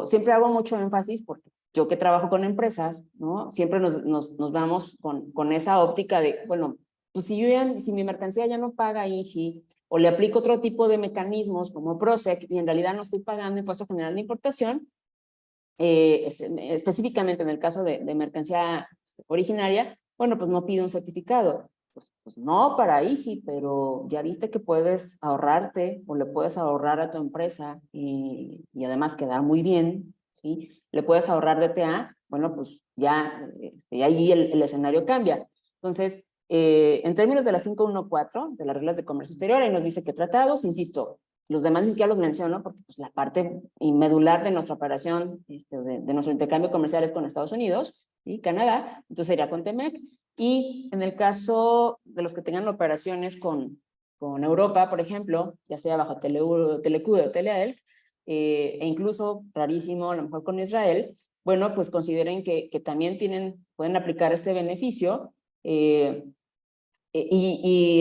siempre hago mucho énfasis porque yo que trabajo con empresas, ¿no? Siempre nos vamos con esa óptica de, bueno, pues si mi mercancía ya no paga IGI, o le aplico otro tipo de mecanismos como PROSEC, y en realidad no estoy pagando impuesto general de importación, específicamente en el caso de mercancía originaria, bueno, pues no pido un certificado. Pues no para IGI, pero ya viste que puedes ahorrarte o le puedes ahorrar a tu empresa y además quedar muy bien, ¿sí? Le puedes ahorrar DTA, bueno, pues ya ahí el escenario cambia. Entonces, en términos de la 514, de las reglas de comercio exterior, ahí nos dice que tratados, insisto, los demás ni siquiera los menciono porque pues, la parte medular de nuestra operación, de nuestro intercambio comercial es con Estados Unidos y Canadá, entonces sería con TEMEC. Y en el caso de los que tengan operaciones con Europa, por ejemplo, ya sea bajo Telecude o Teleael, e incluso, rarísimo, a lo mejor con Israel, bueno, pues consideren que también pueden aplicar este beneficio y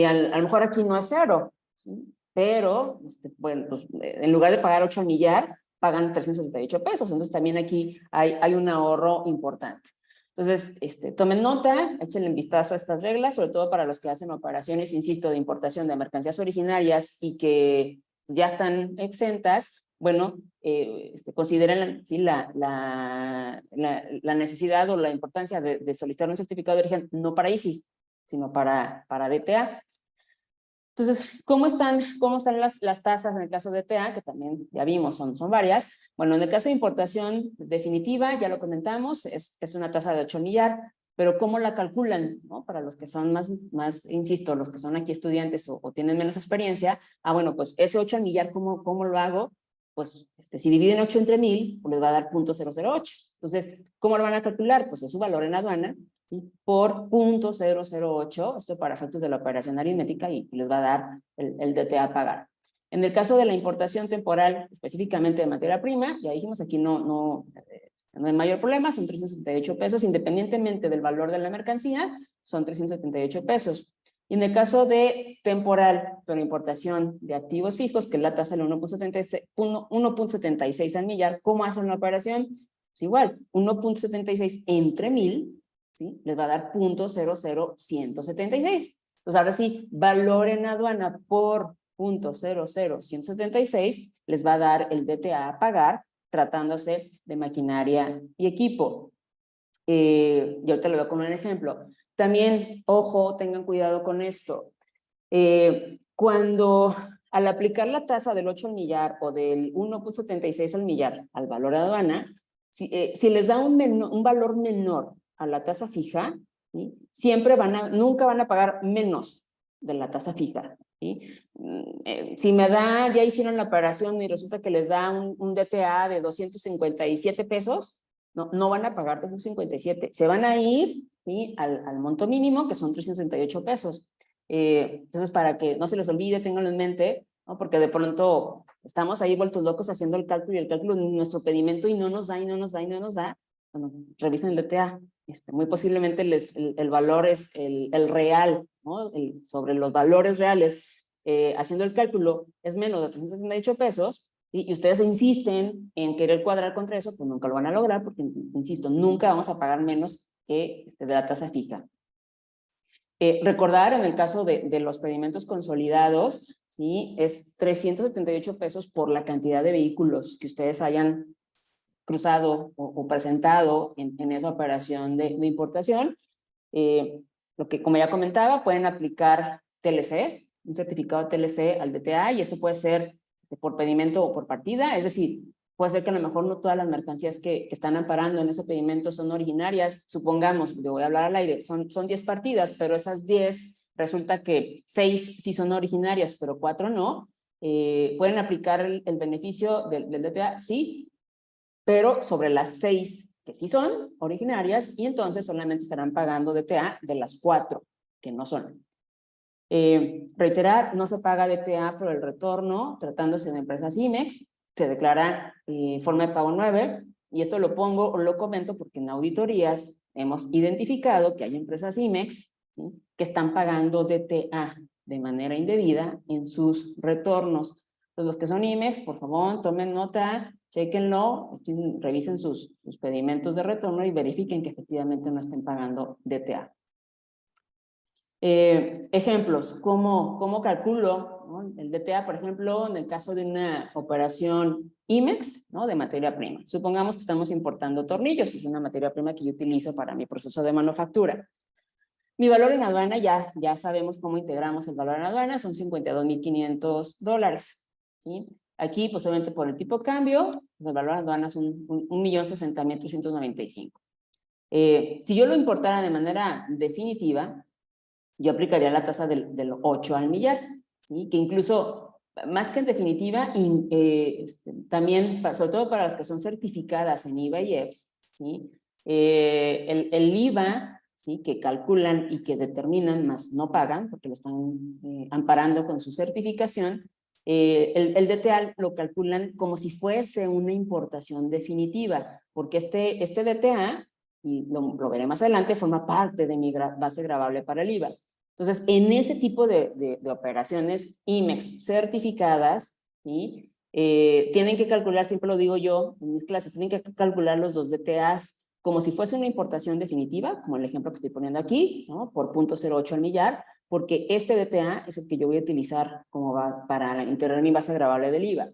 a lo mejor aquí no es cero, ¿sí? Pero, bueno, pues en lugar de pagar 8 al millar, pagan 378 pesos. Entonces también aquí hay un ahorro importante. Entonces, tomen nota, échenle un vistazo a estas reglas, sobre todo para los que hacen operaciones, insisto, de importación de mercancías originarias y que ya están exentas. Bueno, consideren ¿sí? la necesidad o la importancia de solicitar un certificado de origen, no para IGI, sino para DTA. Entonces, ¿cómo están las tasas en el caso de DTA? Que también ya vimos, son varias. Bueno, en el caso de importación definitiva, ya lo comentamos, es una tasa de 8 millar, pero ¿cómo la calculan? ¿No? Para los que son más, insisto, los que son aquí estudiantes o tienen menos experiencia, bueno, pues ese 8 al millar, ¿cómo lo hago? Pues si dividen 8 entre 1000, pues les va a dar 0.008. Entonces, ¿cómo lo van a calcular? Pues es su valor en aduana, ¿sí? Por 0.008, esto para efectos de la operación aritmética, y les va a dar el DTA a pagar. En el caso de la importación temporal, específicamente de materia prima, ya dijimos aquí no hay mayor problema, son 378 pesos, independientemente del valor de la mercancía, son 378 pesos. Y en el caso de temporal, pero importación de activos fijos, que es la tasa del 1.76 al millar, ¿cómo hacen la operación? Pues igual, 1.76 entre 1000, ¿sí? Les va a dar 0.00176. Entonces, ahora sí, valor en aduana por 0.00176 les va a dar el DTA a pagar tratándose de maquinaria y equipo. Y ahorita lo veo con un ejemplo. También, ojo, tengan cuidado con esto. Cuando al aplicar la tasa del 8 al millar o del 1.76 al millar al valor de aduana, si les da un valor menor a la tasa fija, ¿sí? Nunca van a pagar menos de la tasa fija, ¿sí? Si ya hicieron la operación y resulta que les da un DTA de 257 pesos, no van a pagar 357, se van a ir, ¿sí? al monto mínimo, que son 368 pesos. Entonces, para que no se les olvide, ténganlo en mente, ¿no? Porque de pronto estamos ahí vueltos locos haciendo el cálculo y el cálculo de nuestro pedimento y no nos da. Bueno, revisen el DTA. Muy posiblemente el valor es el real, ¿no? Sobre los valores reales, haciendo el cálculo, es menos de 368 pesos, y ustedes insisten en querer cuadrar contra eso, pues nunca lo van a lograr, porque, insisto, nunca vamos a pagar menos que de la tasa fija. Recordar en el caso de los pedimentos consolidados, ¿sí? Es 378 pesos por la cantidad de vehículos que ustedes hayan cruzado o presentado en esa operación de importación. Lo que, como ya comentaba, pueden aplicar TLC, un certificado TLC al DTA, y esto puede ser por pedimento o por partida, es decir, puede ser que a lo mejor no todas las mercancías que están amparando en ese pedimento son originarias. Supongamos, yo voy a hablar al aire, son 10 partidas, pero esas 10 resulta que 6 sí son originarias, pero 4 no. ¿Pueden aplicar el beneficio del DTA? Sí, pero sobre las 6 que sí son originarias, y entonces solamente estarán pagando DTA de las 4 que no son. Reiterar, no se paga DTA por el retorno tratándose de empresas IMEX, se declara forma de pago 9, y esto lo comento porque en auditorías hemos identificado que hay empresas IMEX, ¿sí? Que están pagando DTA de manera indebida en sus retornos. Entonces, los que son IMEX, por favor, tomen nota, chéquenlo, revisen sus pedimentos de retorno y verifiquen que efectivamente no estén pagando DTA. Ejemplos, ¿cómo calculo, ¿no?, el DTA, por ejemplo, en el caso de una operación IMEX, ¿no?, de materia prima? Supongamos que estamos importando tornillos, es una materia prima que yo utilizo para mi proceso de manufactura. Mi valor en aduana, ya sabemos cómo integramos el valor en aduana, son $52,500, ¿sí? Aquí, pues obviamente por el tipo de cambio, pues el valor en aduana es 1,060,395. Si yo lo importara de manera definitiva, yo aplicaría la tasa del 8 al millar, ¿sí? Que incluso, más que en definitiva, también, sobre todo para las que son certificadas en IVA y EPS, ¿sí? El IVA, ¿sí?, que calculan y que determinan, más no pagan, porque lo están amparando con su certificación, el DTA lo calculan como si fuese una importación definitiva, porque este DTA, y lo veré más adelante, forma parte de mi base gravable para el IVA. Entonces, en ese tipo de operaciones IMEX certificadas, ¿sí?, tienen que calcular, siempre lo digo yo en mis clases, tienen que calcular los dos DTAs como si fuese una importación definitiva, como el ejemplo que estoy poniendo aquí, ¿no?, por 0,08 al millar, porque este DTA es el que yo voy a utilizar para integrar mi base gravable del IVA.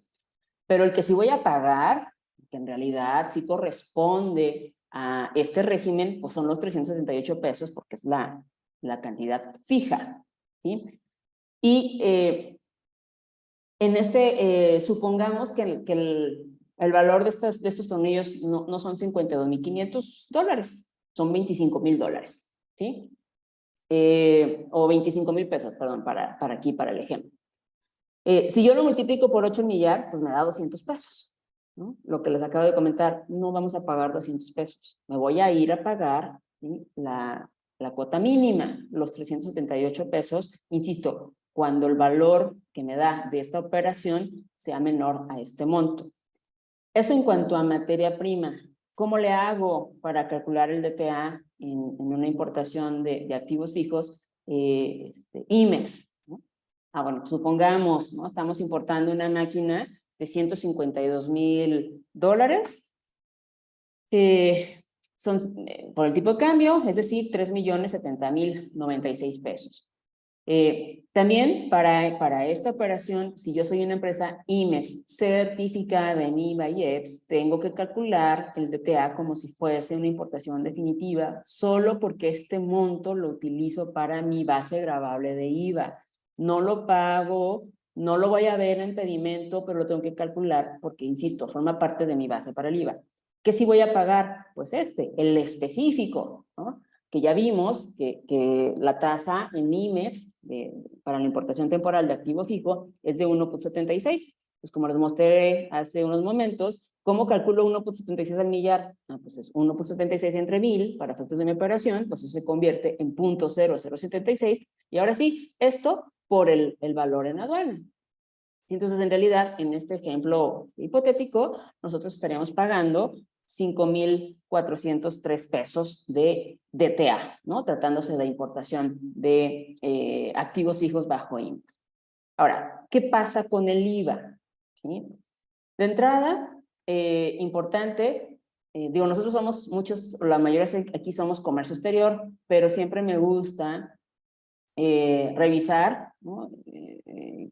Pero el que sí voy a pagar, que en realidad sí corresponde a este régimen, pues son los 378 pesos, porque es la cantidad fija, ¿sí? Y supongamos que el valor de estos tornillos no son $52,500, son $25,000, ¿sí? O 25,000 pesos, perdón, para el ejemplo. Si yo lo multiplico por 8 al millar, pues me da 200 pesos, ¿no? Lo que les acabo de comentar, no vamos a pagar 200 pesos. Me voy a ir a pagar, ¿sí?, la cuota mínima, los 378 pesos, insisto, cuando el valor que me da de esta operación sea menor a este monto. Eso en cuanto a materia prima. ¿Cómo le hago para calcular el DTA en una importación de activos fijos IMEX, ¿no? Bueno, supongamos, ¿no?, estamos importando una máquina de $152,000. Son, por el tipo de cambio, es decir, 3,070,096 pesos. También para esta operación, si yo soy una empresa IMEX certificada en IVA y EPS, tengo que calcular el DTA como si fuese una importación definitiva, solo porque este monto lo utilizo para mi base gravable de IVA. No lo pago, no lo voy a ver en pedimento, pero lo tengo que calcular porque, insisto, forma parte de mi base para el IVA. ¿Qué sí voy a pagar? Pues el específico, ¿no?, que ya vimos que la tasa en IMEX para la importación temporal de activo fijo es de 1,76. Pues como les mostré hace unos momentos, ¿cómo calculo 1,76 al millar? Pues es 1,76 entre 1000 para efectos de mi operación, pues eso se convierte en 0,0076. Y ahora sí, esto por el valor en aduana. Entonces, en realidad, en este ejemplo hipotético, nosotros estaríamos pagando 5,403 pesos de DTA, ¿no?, tratándose de importación de activos fijos bajo IMEX. Ahora, ¿qué pasa con el IVA? ¿Sí? De entrada, importante, digo, nosotros somos muchos, la mayoría aquí somos comercio exterior, pero siempre me gusta revisar, ¿no?,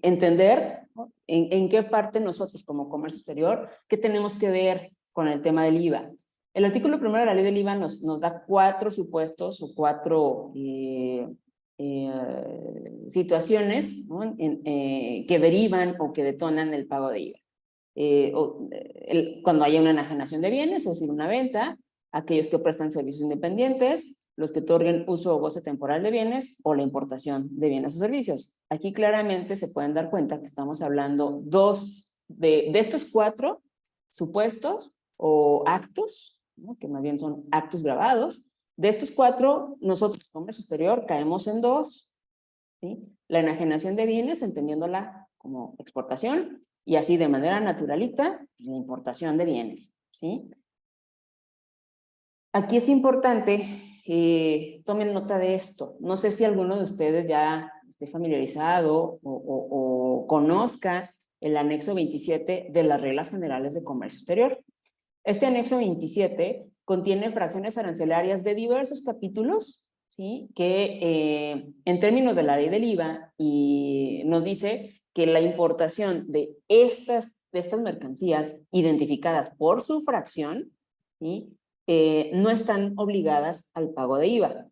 entender, ¿no?, en qué parte nosotros como comercio exterior, qué tenemos que ver con el tema del IVA. El artículo 1 de la ley del IVA nos da 4 supuestos o 4 situaciones, ¿no?, que derivan o que detonan el pago de IVA. Cuando haya una enajenación de bienes, es decir, una venta, aquellos que prestan servicios independientes, los que otorguen uso o goce temporal de bienes o la importación de bienes o servicios. Aquí claramente se pueden dar cuenta que estamos hablando de estos 4 supuestos o actos, ¿no?, que más bien son actos grabados. De estos 4, nosotros, comercio exterior, caemos en 2, ¿sí? La enajenación de bienes, entendiéndola como exportación, y así de manera naturalita, la importación de bienes, ¿sí? Aquí es importante, tomen nota de esto. No sé si alguno de ustedes ya esté familiarizado o conozca el anexo 27 de las reglas generales de comercio exterior. Este anexo 27 contiene fracciones arancelarias de diversos capítulos, ¿sí? Que en términos de la ley del IVA y nos dice que la importación de estas mercancías identificadas por su fracción, ¿sí? No están obligadas al pago de IVA.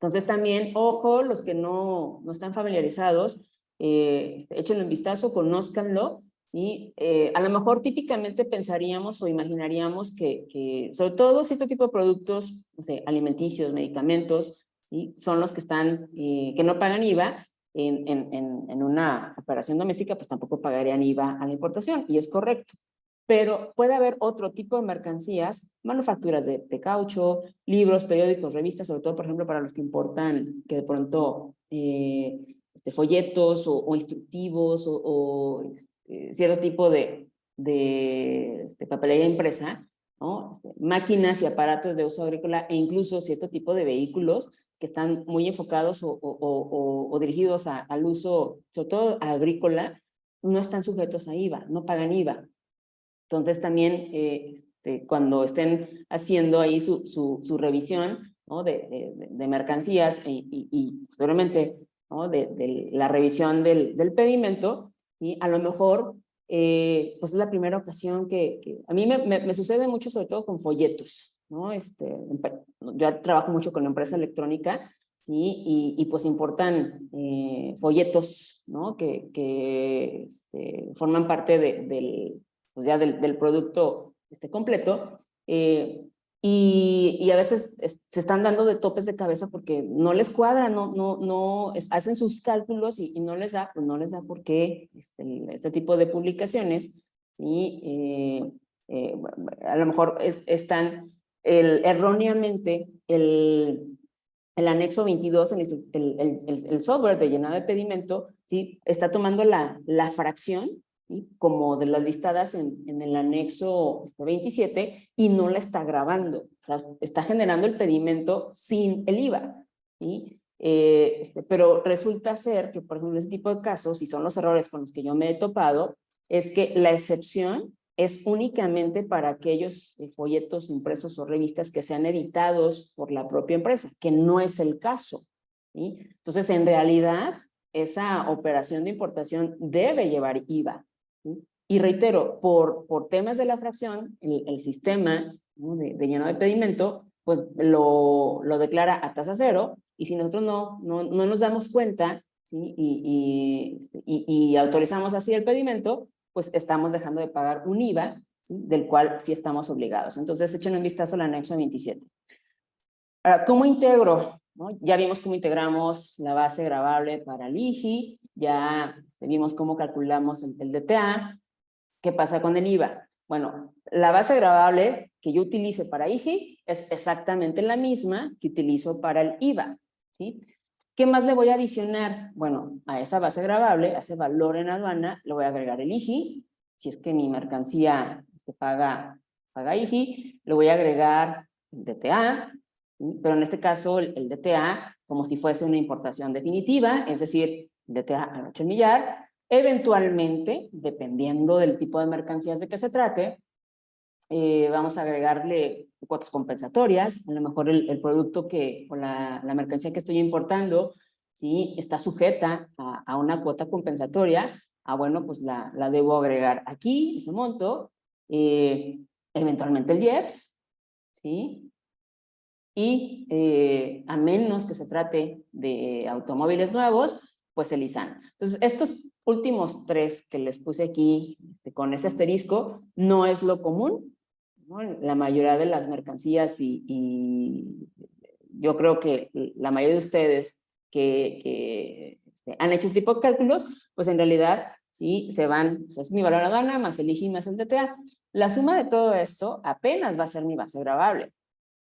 Entonces también, ojo, los que no están familiarizados, échenle un vistazo, conózcanlo, y a lo mejor típicamente pensaríamos o imaginaríamos que sobre todo cierto tipo de productos, no sé, alimenticios, medicamentos, ¿sí? Son los que están, que no pagan IVA. En una operación doméstica, pues tampoco pagarían IVA a la importación, y es correcto. Pero puede haber otro tipo de mercancías, manufacturas de caucho, libros, periódicos, revistas, sobre todo, por ejemplo, para los que importan, que de pronto folletos o instructivos o cierto tipo de papelería impresa, ¿no? Máquinas y aparatos de uso agrícola e incluso cierto tipo de vehículos que están muy enfocados o dirigidos al uso, sobre todo agrícola, no están sujetos a IVA, no pagan IVA. Entonces también cuando estén haciendo ahí su revisión, ¿no? de mercancías y posteriormente, ¿no? de la revisión del pedimento, ¿sí? A lo mejor pues es la primera ocasión que a mí me sucede mucho, sobre todo con folletos, ¿no? Yo trabajo mucho con la empresa electrónica, ¿sí? Y pues importan folletos, ¿no? que forman parte pues ya del producto completo, y a veces se están dando de topes de cabeza porque no les cuadra, hacen sus cálculos y no les da, pues no les da por qué este tipo de publicaciones, y a lo mejor están erróneamente el anexo 22, el software de llenado de pedimento, ¿sí? Está tomando la fracción, ¿sí? Como de las listadas en el anexo 27 y no la está grabando. O sea, está generando el pedimento sin el IVA, ¿sí? Pero resulta ser que, por ejemplo, en ese tipo de casos, y son los errores con los que yo me he topado, es que la excepción es únicamente para aquellos folletos impresos o revistas que sean editados por la propia empresa, que no es el caso, ¿sí? Entonces, en realidad, esa operación de importación debe llevar IVA, ¿sí? Y reitero, por temas de la fracción, el sistema, ¿no? de llenado de pedimento, pues lo declara a tasa cero, y si nosotros no nos damos cuenta, ¿sí? y autorizamos así el pedimento, pues estamos dejando de pagar un IVA, ¿sí? Del cual sí estamos obligados. Entonces, echen un vistazo al anexo 27. Ahora, ¿cómo integro? ¿No? Ya vimos cómo integramos la base gravable para el IGI, ya vimos cómo calculamos el DTA. ¿Qué pasa con el IVA? Bueno, la base gravable que yo utilice para IGI es exactamente la misma que utilizo para el IVA, ¿sí? ¿Qué más le voy a adicionar? Bueno, a esa base gravable, a ese valor en aduana, le voy a agregar el IGI. Si es que mi mercancía paga IGI, le voy a agregar el DTA, ¿sí? Pero en este caso el DTA como si fuese una importación definitiva, es decir, DTA al 8 el millar. Eventualmente, dependiendo del tipo de mercancías de que se trate, vamos a agregarle cuotas compensatorias. A lo mejor el producto o la mercancía que estoy importando, ¿sí? Está sujeta a una cuota compensatoria. Bueno, pues la debo agregar aquí, ese monto, eventualmente el IEPS, ¿sí? Y a menos que se trate de automóviles nuevos, pues el ISAN. Entonces, estos últimos tres que les puse aquí con ese asterisco no es lo común, ¿no? La mayoría de las mercancías y yo creo que la mayoría de ustedes que han hecho este tipo de cálculos, pues en realidad sí se van, o sea, es mi valor aduana más el IGI más el DTA. La suma de todo esto apenas va a ser mi base gravable,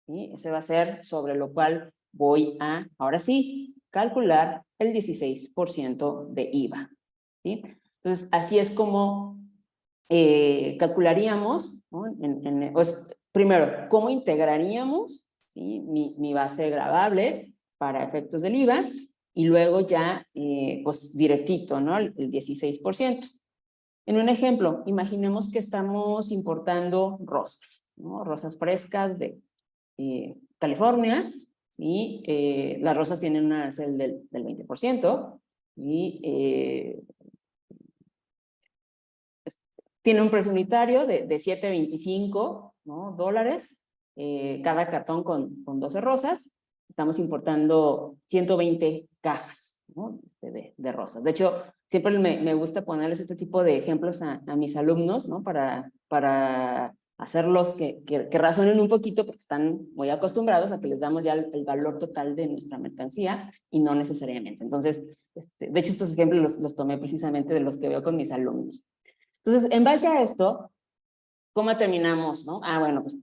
¿sí? Ese va a ser sobre lo cual voy a, ahora sí, calcular el 16% de IVA, ¿sí? Entonces, así es como calcularíamos, ¿no? Pues, primero, ¿cómo integraríamos, ¿sí? mi base gravable para efectos del IVA? Y luego ya, pues directito, ¿no? El 16%. En un ejemplo, imaginemos que estamos importando rosas, ¿no? Rosas frescas de California, ¿sí? Las rosas tienen un arancel del 20% y tiene un precio unitario de 7.25, ¿no? dólares, cada cartón con 12 rosas. Estamos importando 120 cajas, ¿no? de rosas. De hecho, siempre me gusta ponerles este tipo de ejemplos a mis alumnos, ¿no? Para hacerlos que razonen un poquito, porque están muy acostumbrados a que les damos ya el valor total de nuestra mercancía y no necesariamente. Entonces, de hecho, estos ejemplos los tomé precisamente de los que veo con mis alumnos. Entonces, en base a esto, ¿cómo terminamos, no? Bueno, pues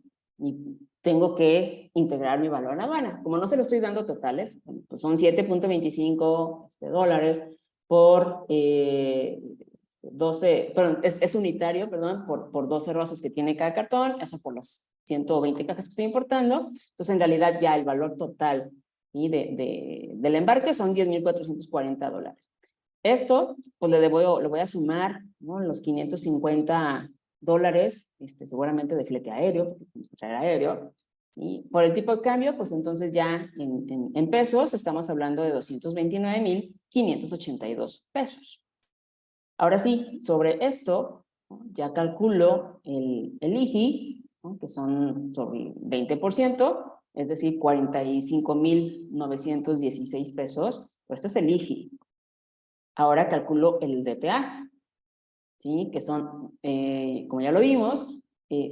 tengo que integrar mi valor en aduana. Como no se lo estoy dando totales, pues son 7.25 dólares por 12, perdón, es unitario, perdón, por 12 rosas que tiene cada cartón, eso por las 120 cajas que estoy importando. Entonces, en realidad, ya el valor total, ¿sí? del embarque son 10.440 dólares. Esto, pues le voy a sumar, ¿no? Los 550 dólares, seguramente de flete aéreo, porque tenemos que traer aéreo. Y por el tipo de cambio, pues entonces ya en pesos estamos hablando de 229.582 pesos. Ahora sí, sobre esto, ¿no? Ya calculo el IGI, ¿no? Que son sobre el 20%, es decir, 45.916 pesos. Pues esto es el IGI. Ahora calculo el DTA, ¿sí? Que son, como ya lo vimos,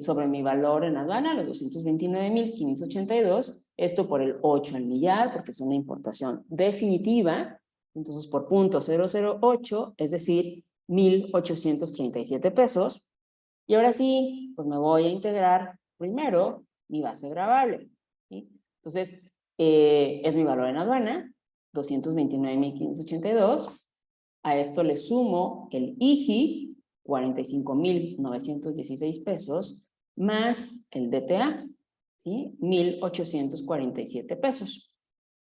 sobre mi valor en aduana, los 229.582, esto por el 8 al millar, porque es una importación definitiva, entonces por .008, es decir, 1.837 pesos. Y ahora sí, pues me voy a integrar primero mi base gravable, ¿sí? Entonces, es mi valor en aduana, 229.582. A esto le sumo el IGI, 45.916 pesos, más el DTA, ¿sí? 1.847 pesos.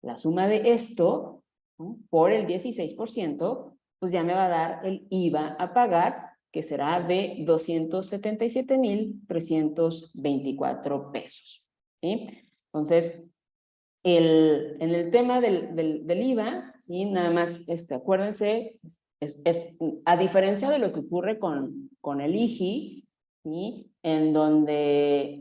La suma de esto, ¿no? Por el 16%, pues ya me va a dar el IVA a pagar, que será de 277.324 pesos, ¿sí? Entonces, en el tema del IVA, ¿sí? Nada más, acuérdense, a diferencia de lo que ocurre con el IGI, ¿sí? En donde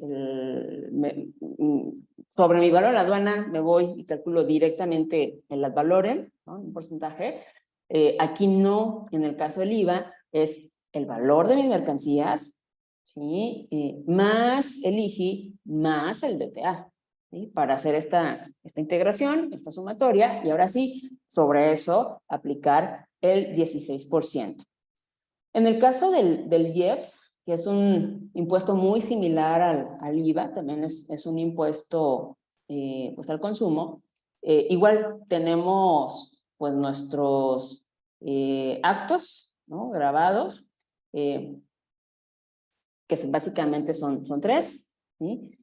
sobre mi valor de aduana me voy y calculo directamente el ad valorem, ¿no? Un porcentaje. Aquí no, en el caso del IVA, es el valor de mis mercancías, ¿sí? Más el IGI, más el DTA. ¿Sí? Para hacer esta integración, esta sumatoria, y ahora sí, sobre eso, aplicar el 16%. En el caso del IEPS, que es un impuesto muy similar al IVA, también es un impuesto pues al consumo, igual tenemos pues nuestros actos, ¿no? Grabados, que básicamente son 3, ¿sí?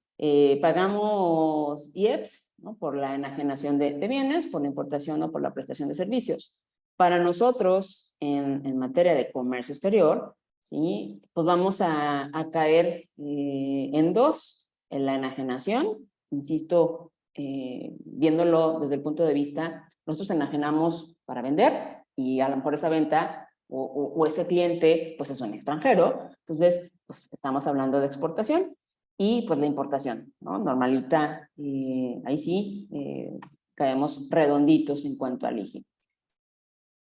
Pagamos IEPS, ¿no? Por la enajenación de bienes, por la importación o por la prestación de servicios. Para nosotros, en materia de comercio exterior, ¿sí? Pues vamos a caer en 2, en la enajenación, insisto, viéndolo desde el punto de vista, nosotros enajenamos para vender y a lo mejor esa venta o ese cliente pues es un extranjero, entonces pues estamos hablando de exportación. Y pues la importación, ¿no? Normalita, ahí sí caemos redonditos en cuanto al IGI.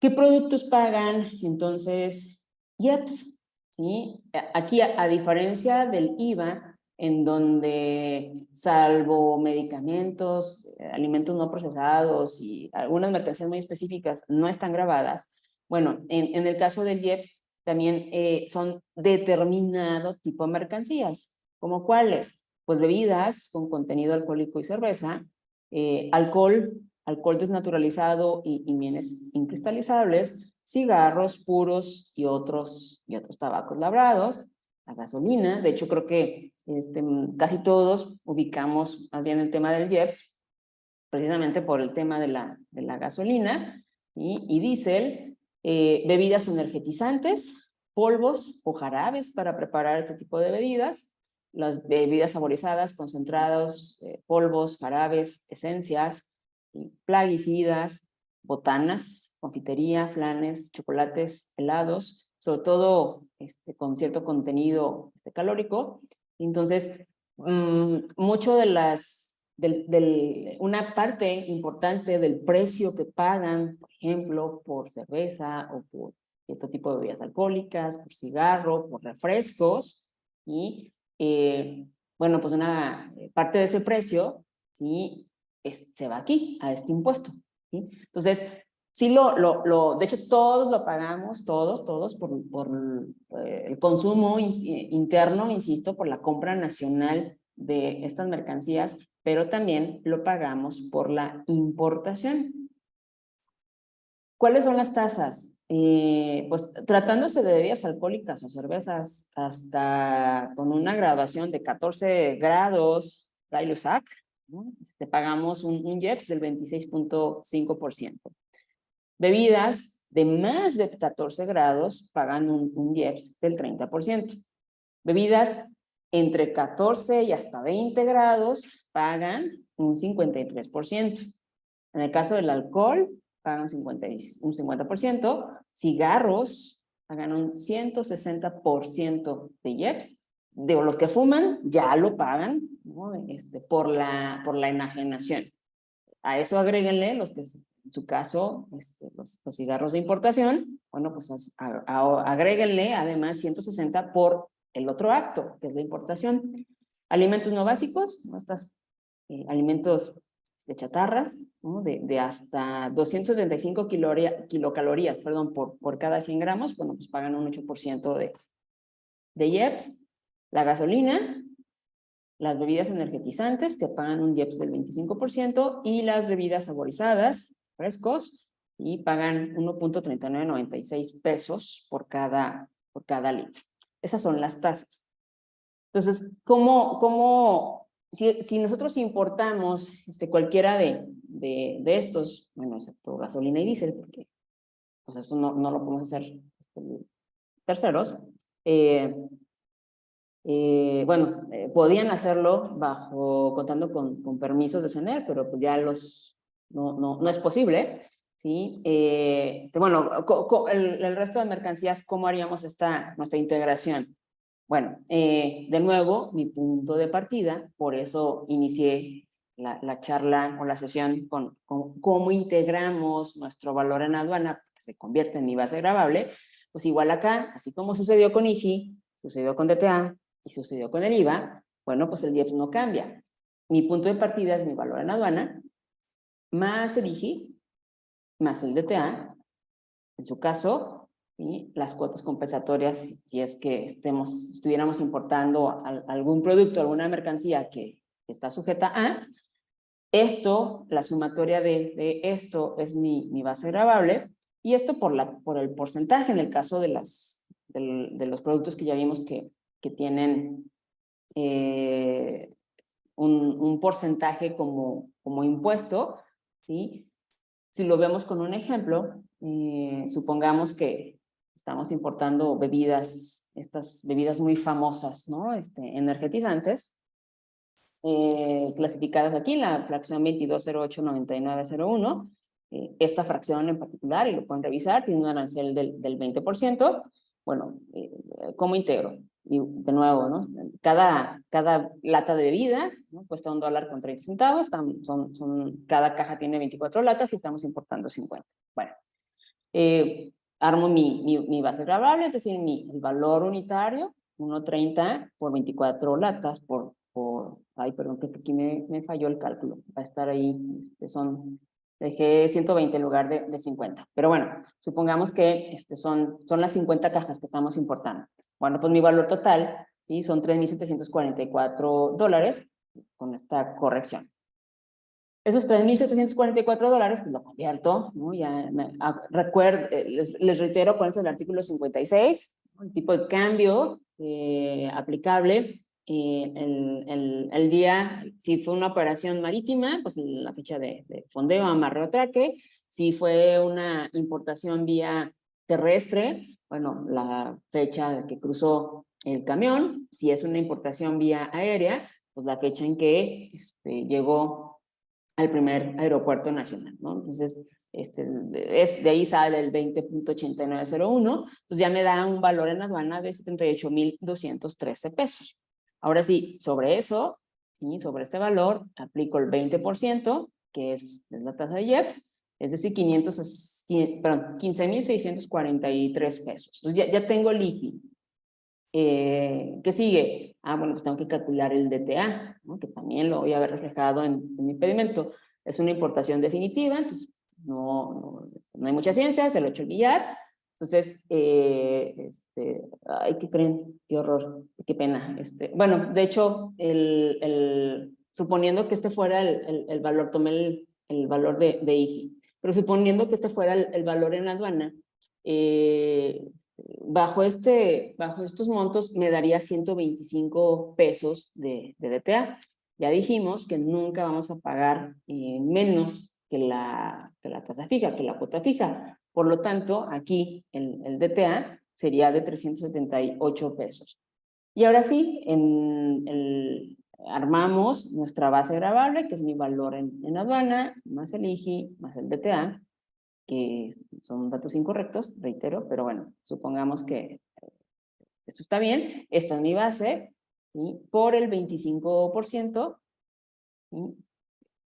¿Qué productos pagan entonces IEPS? ¿Sí? Aquí, a diferencia del IVA, en donde salvo medicamentos, alimentos no procesados y algunas mercancías muy específicas no están grabadas, bueno, en el caso del IEPS también son determinado tipo de mercancías. ¿Como cuáles? Pues bebidas con contenido alcohólico y cerveza, alcohol desnaturalizado y bienes incristalizables, cigarros puros y otros tabacos labrados, la gasolina. De hecho, creo que casi todos ubicamos más bien el tema del IEPS, precisamente por el tema de la gasolina, ¿sí? Y diésel, bebidas energetizantes, polvos o jarabes para preparar este tipo de bebidas, las bebidas saborizadas, concentrados, polvos, jarabes, esencias, plaguicidas, botanas, confitería, flanes, chocolates, helados, sobre todo con cierto contenido calórico. Entonces, mucho de una parte importante del precio que pagan, por ejemplo, por cerveza o por cierto tipo de bebidas alcohólicas, por cigarro, por refrescos, y bueno, pues una parte de ese precio, ¿sí? Se va aquí, a este impuesto, ¿sí? Entonces, sí de hecho, todos lo pagamos, todos, por el consumo interno, insisto, por la compra nacional de estas mercancías, pero también lo pagamos por la importación. ¿Cuáles son las tasas? Pues tratándose de bebidas alcohólicas o cervezas hasta con una graduación de 14 grados Gay-Lussac, ¿no? Pagamos un IEPS del 26.5%. Bebidas de más de 14 grados pagan un IEPS del 30%. Bebidas entre 14 y hasta 20 grados pagan un 53%. En el caso del alcohol, pagan un 50%. Cigarros pagan un 160% de IEPS. De los que fuman, ya lo pagan, ¿no? por la enajenación. A eso agréguenle los que, en su caso, los cigarros de importación, bueno, pues agréguenle además 160 por el otro acto, que es la importación. Alimentos no básicos, ¿no? Alimentos de chatarras, ¿no? de hasta 235 kilocalorías, perdón, por cada 100 gramos, bueno, pues pagan un 8% de IEPS. La gasolina, las bebidas energetizantes, que pagan un IEPS del 25%, y las bebidas saborizadas, frescos, y pagan 1.3996 pesos por cada litro. Esas son las tasas. Entonces, si nosotros importamos cualquiera de estos, bueno, excepto gasolina y diésel, porque pues eso no lo podemos hacer terceros, bueno, podían hacerlo contando con permisos de CENER, pero pues ya no es posible, ¿sí? Bueno, el resto de mercancías, ¿cómo haríamos nuestra integración? Bueno, de nuevo, mi punto de partida, por eso inicié la charla o la sesión con cómo integramos nuestro valor en aduana, que se convierte en mi base gravable. Pues igual acá, así como sucedió con IGI, sucedió con DTA y sucedió con el IVA, bueno, pues el IEPS no cambia. Mi punto de partida es mi valor en aduana, más el IGI, más el DTA, en su caso, y las cuotas compensatorias, si es que estuviéramos importando algún producto, alguna mercancía que está sujeta a esto, la sumatoria de esto es mi base gravable, y esto por el porcentaje en el caso de los productos que ya vimos que tienen un porcentaje como impuesto, ¿sí? Si lo vemos con un ejemplo, supongamos que estamos importando estas bebidas muy famosas, ¿no? Energetizantes, clasificadas aquí en la fracción 22089901. Esta fracción en particular, y lo pueden revisar, tiene un arancel del 20%. Bueno, ¿cómo integro? Y de nuevo, ¿no? Cada lata de bebida, ¿no? Cuesta $1.30. Cada caja tiene 24 latas y estamos importando 50. Bueno, armo mi base gravable, es decir, el valor unitario, 1.30 por 24 latas ay, perdón, que aquí me falló el cálculo. Va a estar ahí, dejé 120 en lugar de 50. Pero bueno, supongamos que son las 50 cajas que estamos importando. Bueno, pues mi valor total, ¿sí? Son $3,744 con esta corrección. Esos $3,744, pues lo convierto, ¿no? Ya les reitero, con esto el artículo 56, ¿no? El tipo de cambio aplicable el día, si fue una operación marítima, pues la fecha de fondeo, amarre o traque. Si fue una importación vía terrestre, bueno, la fecha de que cruzó el camión. Si es una importación vía aérea, pues la fecha en que llegó al primer aeropuerto nacional, ¿no? Entonces, de ahí sale el 20.8901, entonces ya me da un valor en aduana de 78,213 pesos. Ahora sí, sobre eso, ¿sí? Sobre este valor, aplico el 20%, que es la tasa de IEPS, es decir, 15,643 pesos. Entonces ya tengo el IGI. ¿Qué sigue? Bueno, pues tengo que calcular el DTA, ¿no? Que también lo voy a ver reflejado en mi pedimento. Es una importación definitiva, entonces no hay mucha ciencia, se lo he hecho el billar. Entonces, ay, ¿qué creen? Qué horror, qué pena. Bueno, de hecho, suponiendo que este fuera el valor, tomé el valor de IGI, pero suponiendo que este fuera el valor en la aduana, bajo estos montos me daría 125 pesos de DTA. Ya dijimos que nunca vamos a pagar menos que la tasa fija, que la cuota fija. Por lo tanto, aquí el DTA sería de 378 pesos. Y ahora sí, armamos nuestra base gravable, que es mi valor en aduana, más el IGI, más el DTA, que son datos incorrectos, reitero, pero bueno, supongamos que esto está bien, esta es mi base, y por el 25%, ¿sí?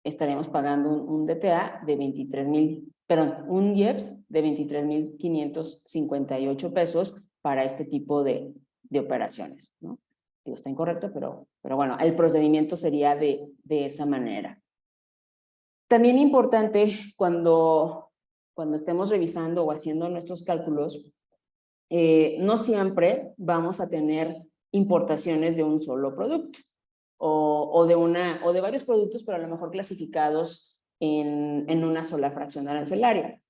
Estaremos pagando un DTA de 23,000, perdón, un IEPS de 23,558 pesos para este tipo de operaciones, ¿no? Digo, está incorrecto, pero bueno, el procedimiento sería de esa manera. También importante cuando estemos revisando o haciendo nuestros cálculos, no siempre vamos a tener importaciones de un solo producto o de varios productos, pero a lo mejor clasificados en una sola fracción arancelaria.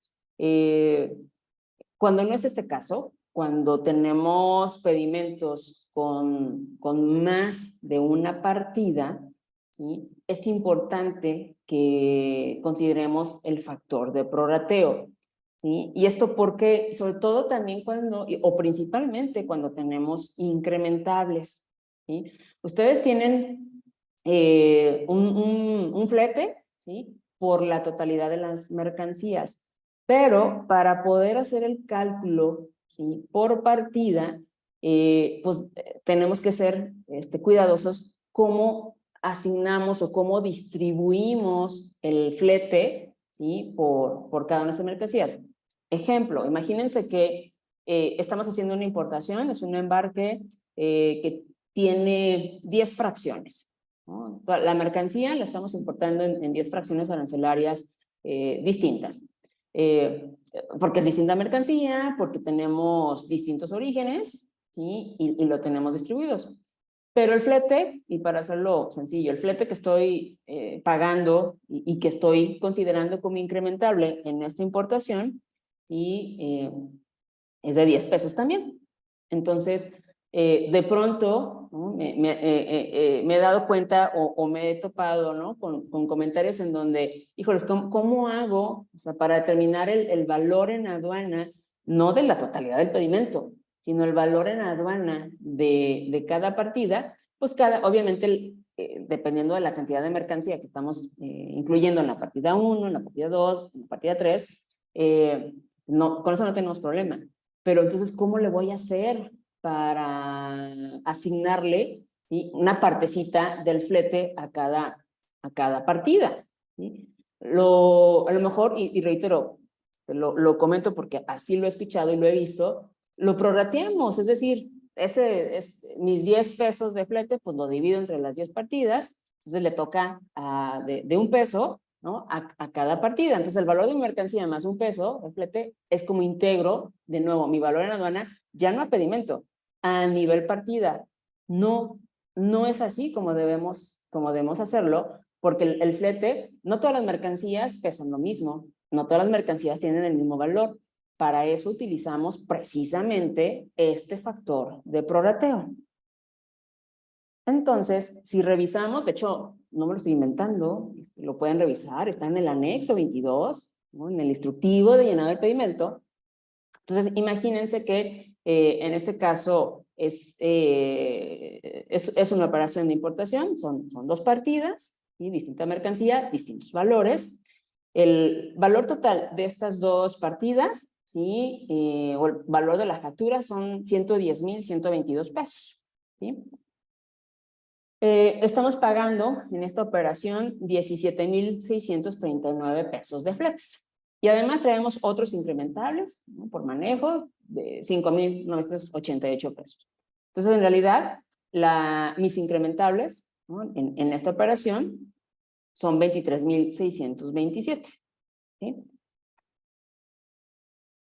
Cuando no es este caso, cuando tenemos pedimentos con más de una partida, ¿sí? Es importante que consideremos el factor de prorrateo, ¿sí? Y esto porque, sobre todo también o principalmente cuando tenemos incrementables, ¿sí? Ustedes tienen un flete, ¿sí? Por la totalidad de las mercancías, pero para poder hacer el cálculo, ¿sí? Por partida, pues tenemos que ser cuidadosos cómo asignamos o cómo distribuimos el flete, ¿sí? por cada una de estas mercancías. Ejemplo, imagínense que estamos haciendo una importación, es un embarque que tiene 10 fracciones, ¿no? La mercancía la estamos importando en 10 fracciones arancelarias distintas. Porque es distinta mercancía, porque tenemos distintos orígenes, ¿sí? y lo tenemos distribuidos. Pero el flete, y para hacerlo sencillo, el flete que estoy pagando y que estoy considerando como incrementable en esta importación, ¿sí? Es de 10 pesos también. Entonces, de pronto, ¿no? me he dado cuenta o me he topado, ¿no? con comentarios en donde, híjoles, ¿cómo hago, o sea, para determinar el valor en aduana, no de la totalidad del pedimento, sino el valor en aduana de cada partida? Pues obviamente, dependiendo de la cantidad de mercancía que estamos incluyendo en la partida 1, en la partida 2, en la partida 3, con eso no tenemos problema. Pero entonces, ¿cómo le voy a hacer para asignarle, ¿sí? una partecita del flete a cada partida? ¿Sí? A lo mejor, y reitero, lo comento porque así lo he escuchado y lo he visto, lo prorrateamos, es decir, mis 10 pesos de flete, pues lo divido entre las 10 partidas, entonces le toca de un peso, ¿no? a cada partida. Entonces, el valor de mi mercancía más un peso, el flete, es como integro, de nuevo, mi valor en aduana, ya no a pedimento, a nivel partida. No es así como debemos hacerlo, porque el flete, no todas las mercancías pesan lo mismo, no todas las mercancías tienen el mismo valor. Para eso utilizamos precisamente este factor de prorrateo. Entonces, si revisamos, de hecho, no me lo estoy inventando, lo pueden revisar, está en el anexo 22, ¿no? En el instructivo de llenado del pedimento. Entonces, imagínense que en este caso es una operación de importación, son dos partidas, ¿sí? Distinta mercancía, distintos valores. El valor total de estas dos partidas, ¿sí? O el valor de la factura son 110,122 pesos, ¿sí? Estamos pagando en esta operación 17,639 pesos de fletes. Y además traemos otros incrementables, ¿no? Por manejo de 5,988 pesos. Entonces, en realidad, mis incrementables, ¿no? en esta operación son 23,627. ¿Sí?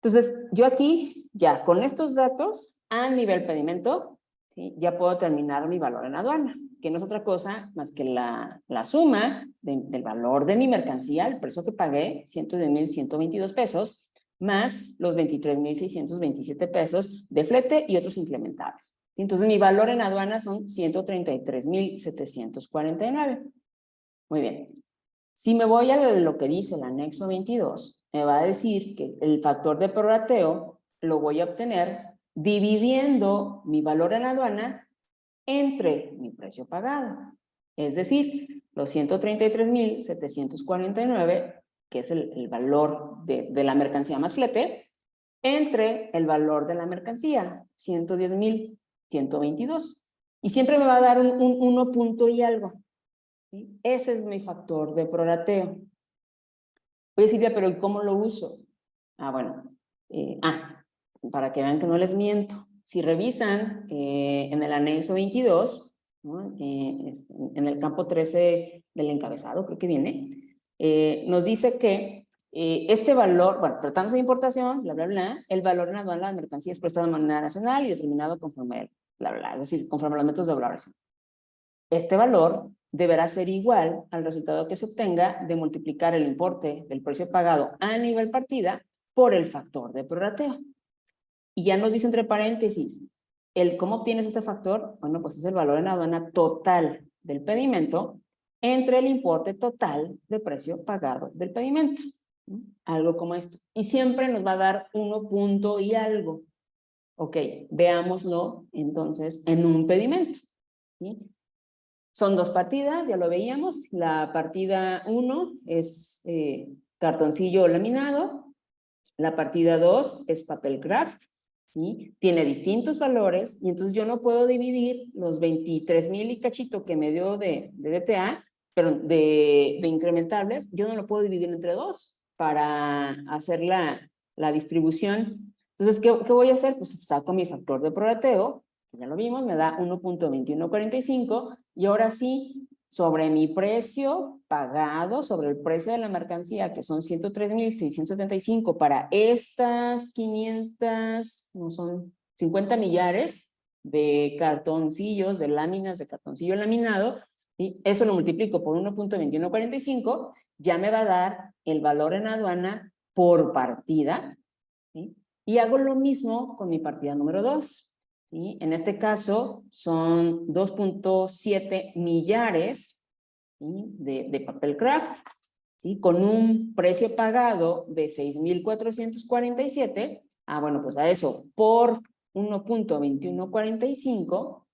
Entonces, yo aquí, ya con estos datos, a nivel pedimento, ¿sí? Ya puedo terminar mi valor en aduana, que no es otra cosa más que la suma del valor de mi mercancía, el precio que pagué, 110,122 pesos, más los 23,627 pesos de flete y otros incrementables. Entonces, mi valor en aduana son 133,749. Muy bien. Si me voy a lo que dice el anexo 22, me va a decir que el factor de prorrateo lo voy a obtener dividiendo mi valor en aduana entre mi precio pagado. Es decir, los 133,749, que es el valor de la mercancía más flete, entre el valor de la mercancía, 110,122. Y siempre me va a dar un 1 punto y algo. ¿Sí? Ese es mi factor de prorrateo. Voy a decir, pero ¿cómo lo uso? Bueno, para que vean que no les miento. Si revisan en el anexo 22, ¿no? En el campo 13 del encabezado, creo que viene, nos dice que este valor, bueno, tratándose de importación, bla, bla, bla, el valor en aduana de la mercancía es prestado de manera nacional y determinado conforme, bla, bla, es decir, conforme a los métodos de valoración. Este valor deberá ser igual al resultado que se obtenga de multiplicar el importe del precio pagado a nivel partida por el factor de prorrateo. Y ya nos dice entre paréntesis, ¿cómo obtienes este factor? Bueno, pues es el valor en aduana total del pedimento entre el importe total de precio pagado del pedimento. ¿No? Algo como esto. Y siempre nos va a dar 1 punto y algo. Ok, veámoslo entonces en un pedimento. ¿Sí? Son dos partidas, ya lo veíamos. La partida 1 es cartoncillo laminado. La partida 2 es papel craft. ¿Sí? Tiene distintos valores y entonces yo no puedo dividir los 23,000 y cachito que me dio de DTA, pero de incrementables, yo no lo puedo dividir entre dos para hacer la distribución. Entonces, ¿qué voy a hacer? Pues saco mi factor de prorrateo, ya lo vimos, me da 1.2145 y ahora sí, sobre mi precio pagado, sobre el precio de la mercancía, que son 103,675 para estas 500, no son 50 millares de cartoncillos, de láminas de cartoncillo laminado, y eso lo multiplico por 1.2145, ya me va a dar el valor en aduana por partida, ¿sí? Y hago lo mismo con mi partida número 2. ¿Sí? En este caso son 2.7 millares, ¿sí? de papel craft, ¿sí? Con un precio pagado de 6,447. Bueno, pues a eso por 1.2145,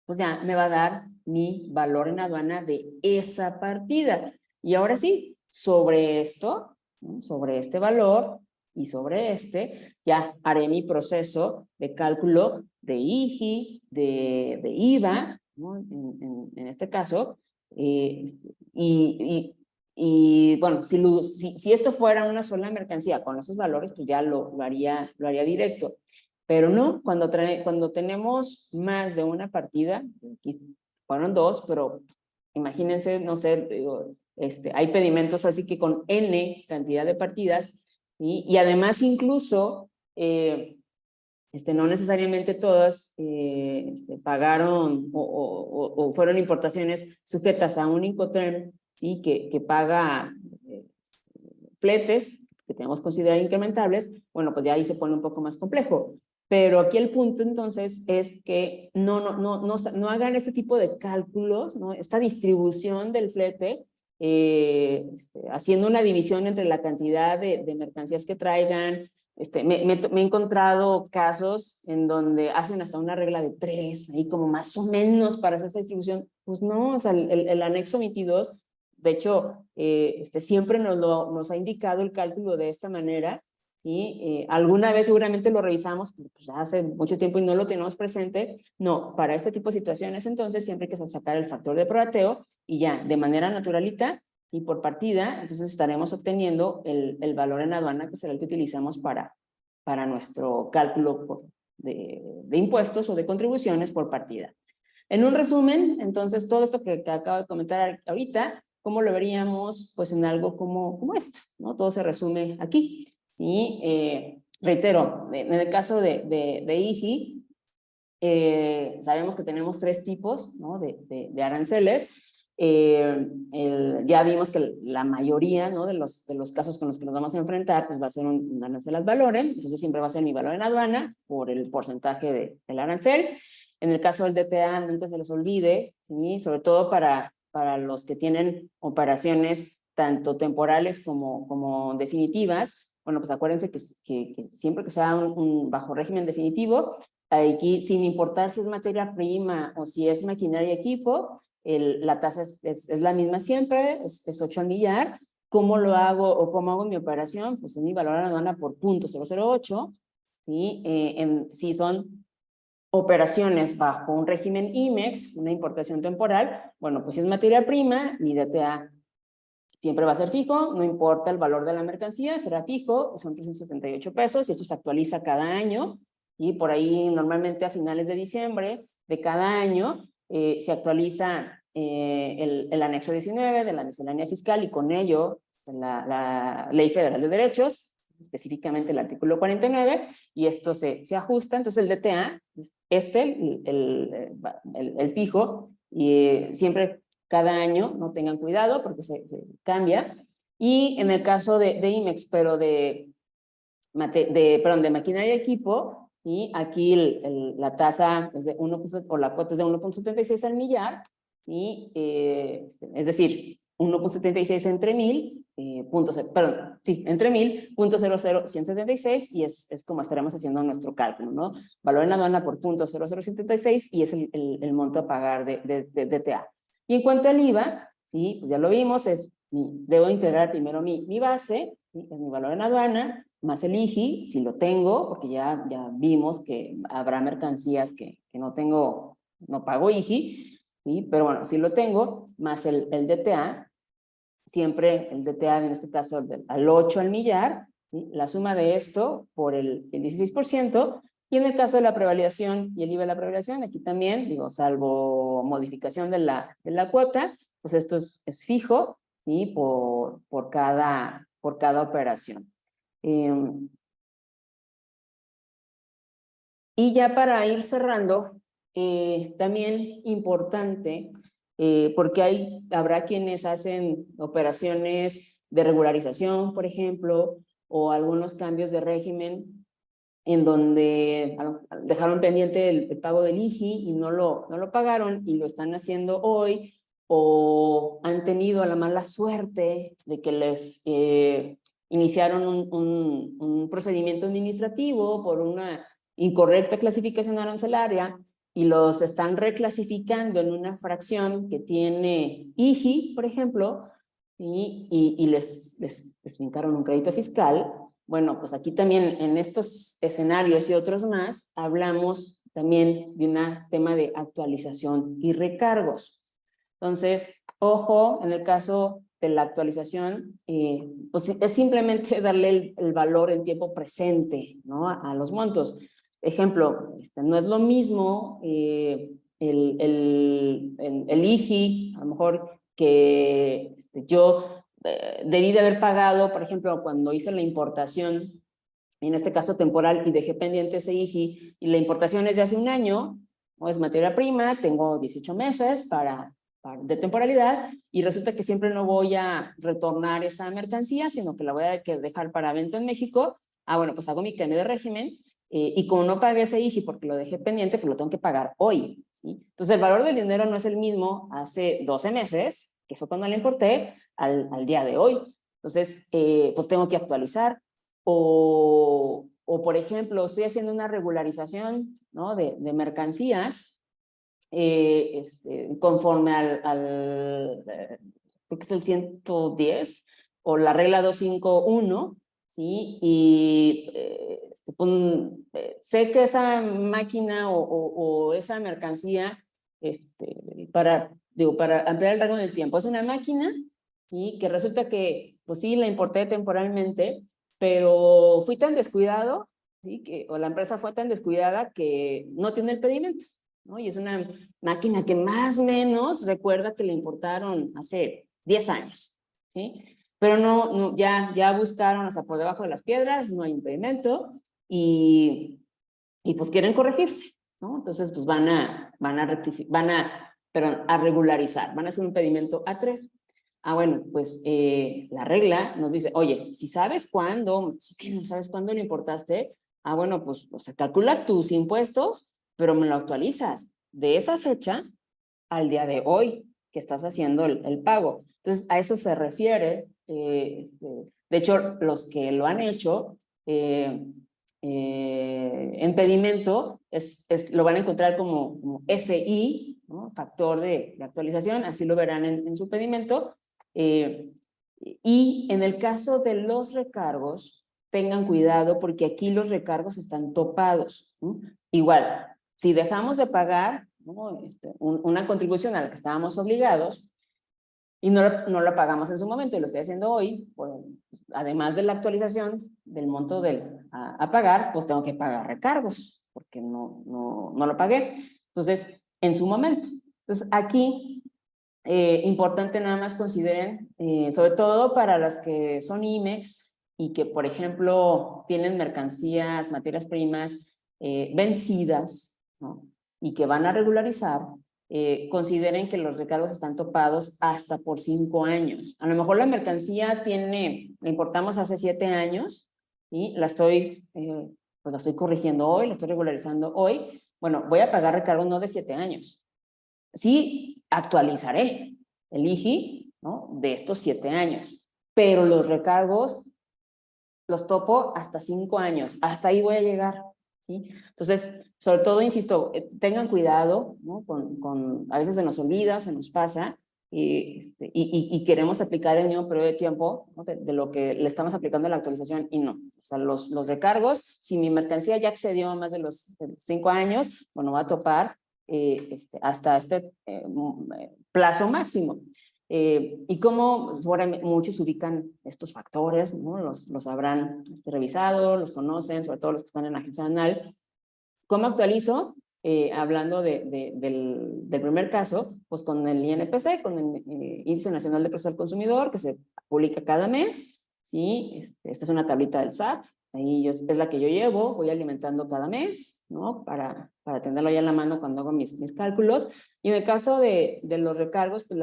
pues ya me va a dar mi valor en aduana de esa partida. Y ahora sí, sobre esto, ¿no? Sobre este valor y sobre ya haré mi proceso de cálculo de IGI, de IVA, ¿no? En este caso, y bueno, si esto fuera una sola mercancía con esos valores, pues ya lo haría directo. Pero no, cuando tenemos más de una partida, aquí fueron dos, pero imagínense, no sé, digo, hay pedimentos así que con N cantidad de partidas, ¿sí? Y además incluso, no necesariamente todas pagaron o fueron importaciones sujetas a un Incoterm, ¿sí? que paga fletes, que tenemos que considerar incrementables. Bueno, pues ya ahí se pone un poco más complejo. Pero aquí el punto entonces es que no hagan este tipo de cálculos, ¿no? Esta distribución del flete, haciendo una división entre la cantidad de mercancías que traigan, Me he encontrado casos en donde hacen hasta una regla de 3, ahí como más o menos para hacer esa distribución. Pues no, o sea, el anexo 22, de hecho, siempre nos ha indicado el cálculo de esta manera, ¿sí? Alguna vez seguramente lo revisamos, pues hace mucho tiempo y no lo tenemos presente. No, para este tipo de situaciones, entonces, siempre hay que sacar el factor de prorrateo y ya, de manera naturalita, y por partida, entonces estaremos obteniendo el valor en aduana, que será el que utilizamos para nuestro cálculo de impuestos o de contribuciones por partida. En un resumen, entonces, todo esto que acabo de comentar ahorita, ¿cómo lo veríamos? Pues en algo como esto, ¿no? Todo se resume aquí, ¿sí? Reitero, en el caso de IGI, sabemos que tenemos 3 tipos, ¿no? de aranceles. Ya vimos que la mayoría, ¿no? de los casos con los que nos vamos a enfrentar, pues va a ser un arancel ad valorem, entonces siempre va a ser mi valor en aduana por el porcentaje del arancel. En el caso del DTA, nunca se les olvide, ¿sí? Sobre todo para los que tienen operaciones tanto temporales como definitivas. Bueno, pues acuérdense que siempre que sea un bajo régimen definitivo, aquí, sin importar si es materia prima o si es maquinaria y equipo, la tasa es la misma siempre, es 8 al millar. ¿Cómo lo hago o cómo hago mi operación? Pues es mi valor en aduana por 0.008, ¿sí? Si son operaciones bajo un régimen IMEX, una importación temporal, bueno, pues si es materia prima, mi DTA siempre va a ser fijo, no importa el valor de la mercancía, será fijo, son 378 pesos y esto se actualiza cada año y por ahí normalmente a finales de diciembre de cada año se actualiza el anexo 19 de la miscelánea fiscal y con ello la Ley Federal de Derechos, específicamente el artículo 49, y esto se ajusta. Entonces el DTA, el fijo, y siempre cada año, no tengan cuidado porque se cambia. Y en el caso de IMEX, pero de maquinaria y equipo, ¿sí? Aquí la tasa es de 1, o la cuota es de 1.76 al millar, ¿sí? Es decir, 1.76 entre 1000, entre 1000.00176 y es como estaremos haciendo nuestro cálculo, ¿no? Valor en aduana por 0.0076 y es el monto a pagar de DTA. Y en cuanto al IVA, ¿sí? Pues ya lo vimos, debo integrar primero mi base, ¿sí? Es mi valor en aduana, más el IGI, si lo tengo, porque ya vimos que habrá mercancías que no pago IGI, ¿sí? Pero bueno, si lo tengo, más el DTA, siempre el DTA en este caso al 8 al millar, ¿sí? La suma de esto por el 16%, y en el caso de la prevalidación y el IVA de la prevalidación, aquí también, digo, salvo modificación de la cuota, pues esto es fijo, ¿sí? Por cada operación. Y ya para ir cerrando, también importante, porque habrá quienes hacen operaciones de regularización, por ejemplo, o algunos cambios de régimen en donde dejaron pendiente el pago del IGI y no lo pagaron y lo están haciendo hoy, o han tenido la mala suerte de que les iniciaron un procedimiento administrativo por una incorrecta clasificación arancelaria y los están reclasificando en una fracción que tiene IGI, por ejemplo, y les fincaron un crédito fiscal. Bueno, pues aquí también en estos escenarios y otros más hablamos también de un tema de actualización y recargos. Entonces, ojo, en el caso de la actualización, pues es simplemente darle el valor en tiempo presente, ¿no? a los montos. Ejemplo, no es lo mismo el IGI, a lo mejor que yo debí de haber pagado, por ejemplo, cuando hice la importación, en este caso temporal, y dejé pendiente ese IGI, y la importación es de hace un año, o es materia prima, tengo 18 meses de temporalidad, y resulta que siempre no voy a retornar esa mercancía, sino que la voy a dejar para venta en México. Bueno, pues hago mi cambio de régimen, y como no pagué ese IGI porque lo dejé pendiente, pues lo tengo que pagar hoy, ¿sí? Entonces el valor del dinero no es el mismo hace 12 meses, que fue cuando la importé, al día de hoy. Entonces, pues tengo que actualizar. o por ejemplo, estoy haciendo una regularización, ¿no? de mercancías conforme creo que es el 110 o la regla 251, ¿sí? Y sé que esa máquina o esa mercancía, para ampliar el rango del tiempo, es una máquina, ¿sí? Que resulta que, pues sí, la importé temporalmente, pero fui tan descuidado, ¿sí? O la empresa fue tan descuidada que no tiene el pedimento, ¿no? Y es una máquina que más o menos recuerda que le importaron hace 10 años, ¿sí? Pero no, ya buscaron hasta por debajo de las piedras, no hay impedimento y pues quieren corregirse, ¿no? Entonces pues van a regularizar, van a hacer un pedimento A3. Bueno, pues la regla nos dice, oye, si sabes cuándo, no sabes cuándo lo importaste, bueno, pues o sea, calcula tus impuestos, pero me lo actualizas de esa fecha al día de hoy que estás haciendo el pago. Entonces, a eso se refiere. De hecho, los que lo han hecho en pedimento lo van a encontrar como FI, ¿no? Factor de actualización, así lo verán en su pedimento. Y en el caso de los recargos, tengan cuidado porque aquí los recargos están topados, ¿no? Igual, si dejamos de pagar, ¿no? Una contribución a la que estábamos obligados y no la pagamos en su momento y lo estoy haciendo hoy, pues, además de la actualización del monto a pagar, pues tengo que pagar recargos porque no lo pagué. Entonces, en su momento. Entonces, aquí, importante nada más consideren, sobre todo para las que son IMEX y que, por ejemplo, tienen mercancías, materias primas vencidas, ¿no? Y que van a regularizar, consideren que los recargos están topados hasta por 5 años. A lo mejor la mercancía la importamos hace 7 años y la estoy corrigiendo hoy, la estoy regularizando hoy. Bueno, voy a pagar recargos no de 7 años. Sí, actualizaré el IGI, ¿no? De estos 7 años, pero los recargos los topo hasta 5 años. Hasta ahí voy a llegar, ¿sí? Entonces, sobre todo, insisto, tengan cuidado, ¿no? A veces se nos olvida, se nos pasa, y queremos aplicar el mismo periodo de tiempo, ¿no? de lo que le estamos aplicando a la actualización y no. O sea, los recargos, si mi mercancía ya excedió más de los 5 años, bueno, va a topar hasta plazo máximo. Y como muchos ubican estos factores, ¿no? Los habrán revisado, los conocen, sobre todo los que están en la agencia anual. ¿Cómo actualizo? Hablando del primer caso, pues con el INPC, con el Índice Nacional de Precios al Consumidor, que se publica cada mes, ¿sí? Esta es una tablita del SAT, ahí es la que yo llevo, voy alimentando cada mes, ¿no? Para tenerlo ya en la mano cuando hago mis cálculos. Y en el caso de los recargos, pues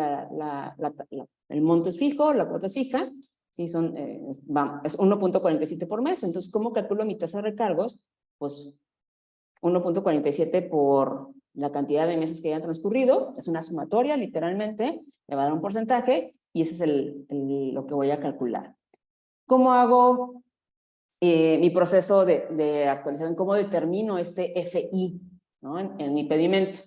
el monto es fijo, la cuota es fija, ¿sí? Es 1.47 por mes. Entonces, ¿cómo calculo mi tasa de recargos? Pues 1.47 por la cantidad de meses que hayan transcurrido, es una sumatoria literalmente, me va a dar un porcentaje y ese es lo que voy a calcular. ¿Cómo hago mi proceso de actualización? ¿Cómo determino este FI, ¿no? en mi pedimento?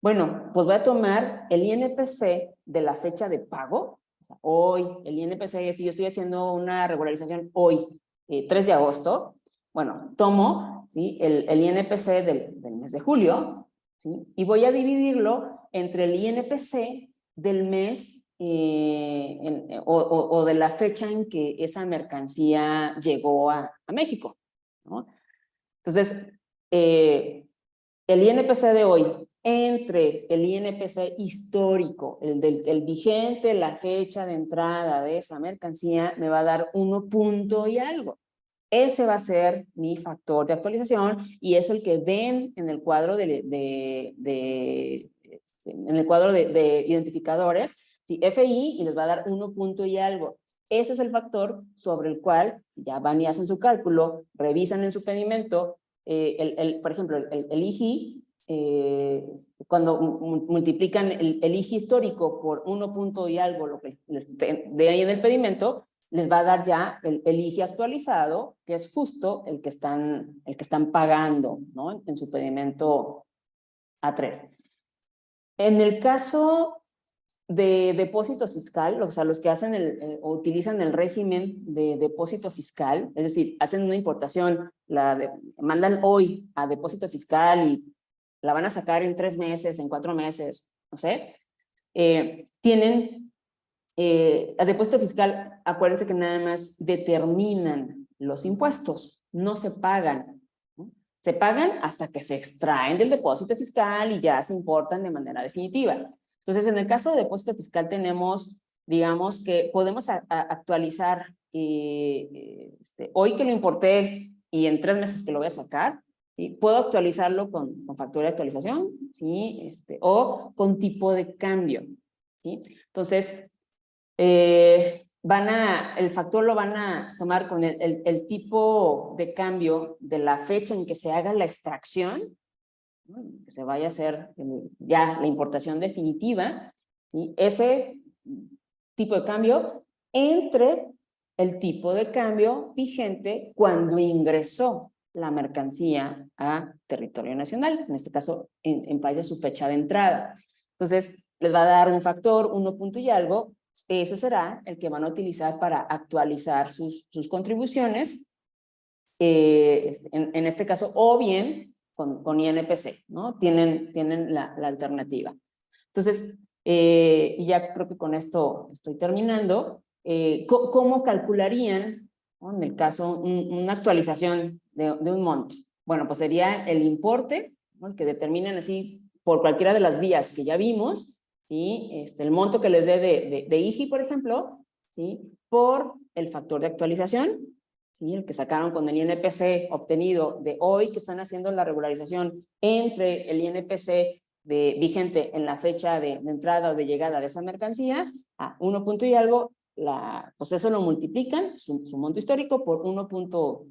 Bueno, pues voy a tomar el INPC de la fecha de pago, o sea, hoy, el INPC, si yo estoy haciendo una regularización hoy, 3 de agosto, bueno, tomo, ¿sí? el INPC del mes de julio, ¿sí? Y voy a dividirlo entre el INPC del mes o de la fecha en que esa mercancía llegó a México, ¿no? Entonces, el INPC de hoy entre el INPC histórico, el vigente, la fecha de entrada de esa mercancía, me va a dar 1 punto y algo. Ese va a ser mi factor de actualización y es el que ven en el cuadro de identificadores, ¿sí? FI, y les va a dar 1 punto y algo. Ese es el factor sobre el cual, si ya van y hacen su cálculo, revisan en su pedimento, por ejemplo, el IGI, cuando multiplican el IGI histórico por 1 punto y algo, lo que les de ahí en el pedimento, les va a dar ya el IGI actualizado, que es justo el que están pagando, ¿no? En su pedimento A3. En el caso de depósitos fiscal, o sea, los que hacen o utilizan el régimen de depósito fiscal, es decir, hacen una importación, mandan hoy a depósito fiscal y la van a sacar en 3 meses, en 4 meses, no sé, tienen a depósito fiscal, acuérdense que nada más determinan los impuestos, no se pagan, ¿no? Se pagan hasta que se extraen del depósito fiscal y ya se importan de manera definitiva. Entonces, en el caso de depósito fiscal tenemos, digamos que podemos actualizar hoy que lo importé y en 3 meses que lo voy a sacar, ¿sí? Puedo actualizarlo con factura de actualización, ¿sí? O con tipo de cambio, ¿sí? Entonces, el factor lo van a tomar con el tipo de cambio de la fecha en que se haga la extracción, ¿no? Que se vaya a hacer ya la importación definitiva, ¿sí? Ese tipo de cambio entre el tipo de cambio vigente cuando ingresó la mercancía a territorio nacional, en este caso en país de su fecha de entrada. Entonces, les va a dar un factor 1 punto y algo. Eso será el que van a utilizar para actualizar sus contribuciones, en este caso, o bien con INPC, ¿no? Tienen la alternativa. Entonces, y ya creo que con esto estoy terminando. ¿Cómo calcularían, ¿no? En el caso, una actualización de un monto? Bueno, pues sería el importe, ¿no? Que determinan así por cualquiera de las vías que ya vimos, ¿sí? El monto que les dé de IGI, por ejemplo, ¿sí? Por el factor de actualización, ¿sí? El que sacaron con el INPC obtenido de hoy, que están haciendo la regularización entre el INPC vigente en la fecha de entrada o de llegada de esa mercancía, a 1 punto y algo, pues eso lo multiplican, su monto histórico, por 1 punto,